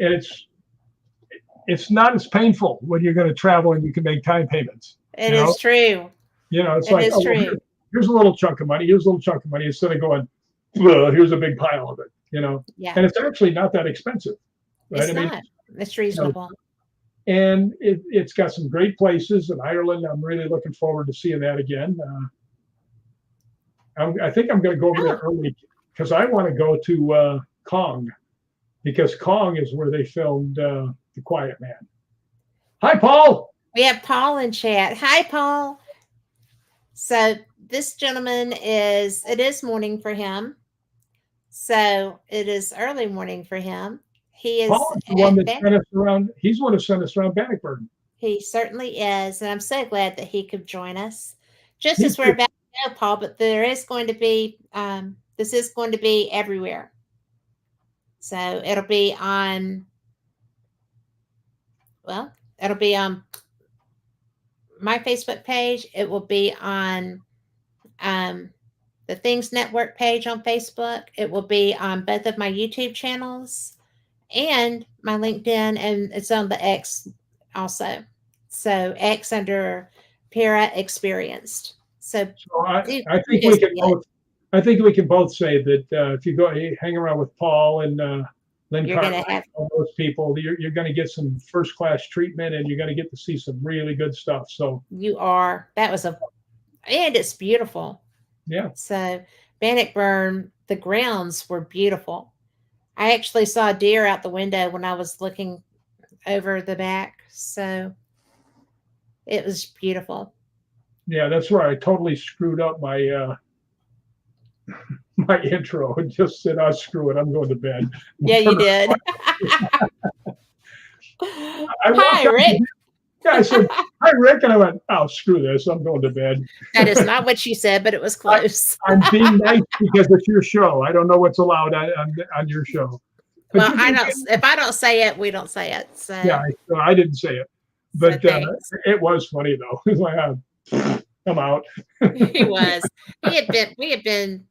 it's not as painful when you're going to travel and you can make time payments. It is true. It's like, oh, well, here's a little chunk of money. Here's a little chunk of money instead of going, here's a big pile of it, Yeah. And it's actually not that expensive. Right? It's not. It's reasonable. And it's got some great places in Ireland. I'm really looking forward to seeing that again. I think I'm going to go over there early because I want to go to Kong, because Kong is where they filmed The Quiet Man. Hi, Paul. We have Paul in chat. Hi, Paul. So this gentleman it is morning for him. So it is early morning for him. He is Paul is the one that sent us around. He's the one who sent us around Bannockburn. He certainly is. And I'm so glad that he could join us. Just as we're about to go, Paul, but there is going to be, this is going to be everywhere. So it'll be on my Facebook page. It will be on the Things Network page on Facebook. It will be on both of my YouTube channels. and my LinkedIn, and it's on the X also. So X under Para Experienced. So So do, I you think go we can see it. both. I think we can both say that if you go hang around with Paul and Lynn You're gonna Cartwright, have all those people, you're going to get some first class treatment, and you're going to get to see some really good stuff. So you are that was a and it's beautiful. yeah, So Bannockburn, the grounds were beautiful. I actually saw a deer out the window when I was looking over the back. So it was beautiful. yeah, that's where I totally screwed up my my intro and just said, "Oh, screw it, I'm going to bed." Yeah, you did. I Hi, walked out. Rick. Yeah, I said, "Hi, Rick," and I went, "Oh, screw this, I'm going to bed." That is not what you said, but it was I, close. I'm being nice because it's your show. I don't know what's allowed on your show, but Well, you're I going to don't. get. If I don't say it, we don't say it. Yeah, I didn't say it, So but thanks. it was funny though. It's like, I'm out. He was. He had been. We had been.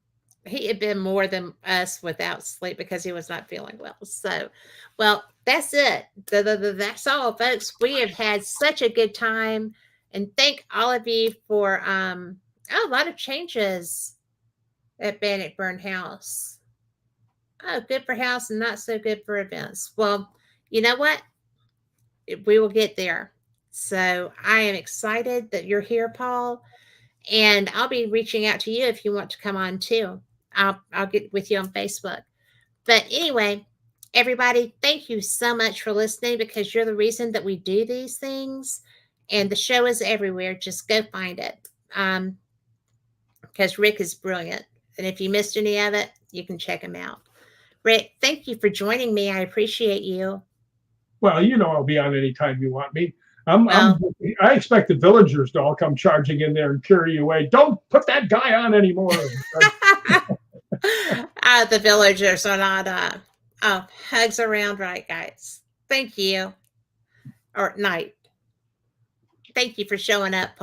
He had been more than us without sleep because he was not feeling well. So, well, that's it. That's all, folks. We have had such a good time, and thank all of you for a lot of changes at Bannockburn House. Oh, good for house and not so good for events. Well, you know what? We will get there. So I am excited that you're here, Paul, and I'll be reaching out to you if you want to come on too. I'll get with you on Facebook. But anyway, everybody, thank you so much for listening because you're the reason that we do these things, and the show is everywhere. Just go find it. Because Rick is brilliant, and if you missed any of it, you can check him out. Rick, thank you for joining me. I appreciate you. Well, I'll be on anytime you want me. I'm, I'm, Well, I expect the villagers to all come charging in there and carry you away. Don't put that guy on anymore. the villagers are not. Oh, hugs around, right, guys? Thank you. Or night. Thank you for showing up,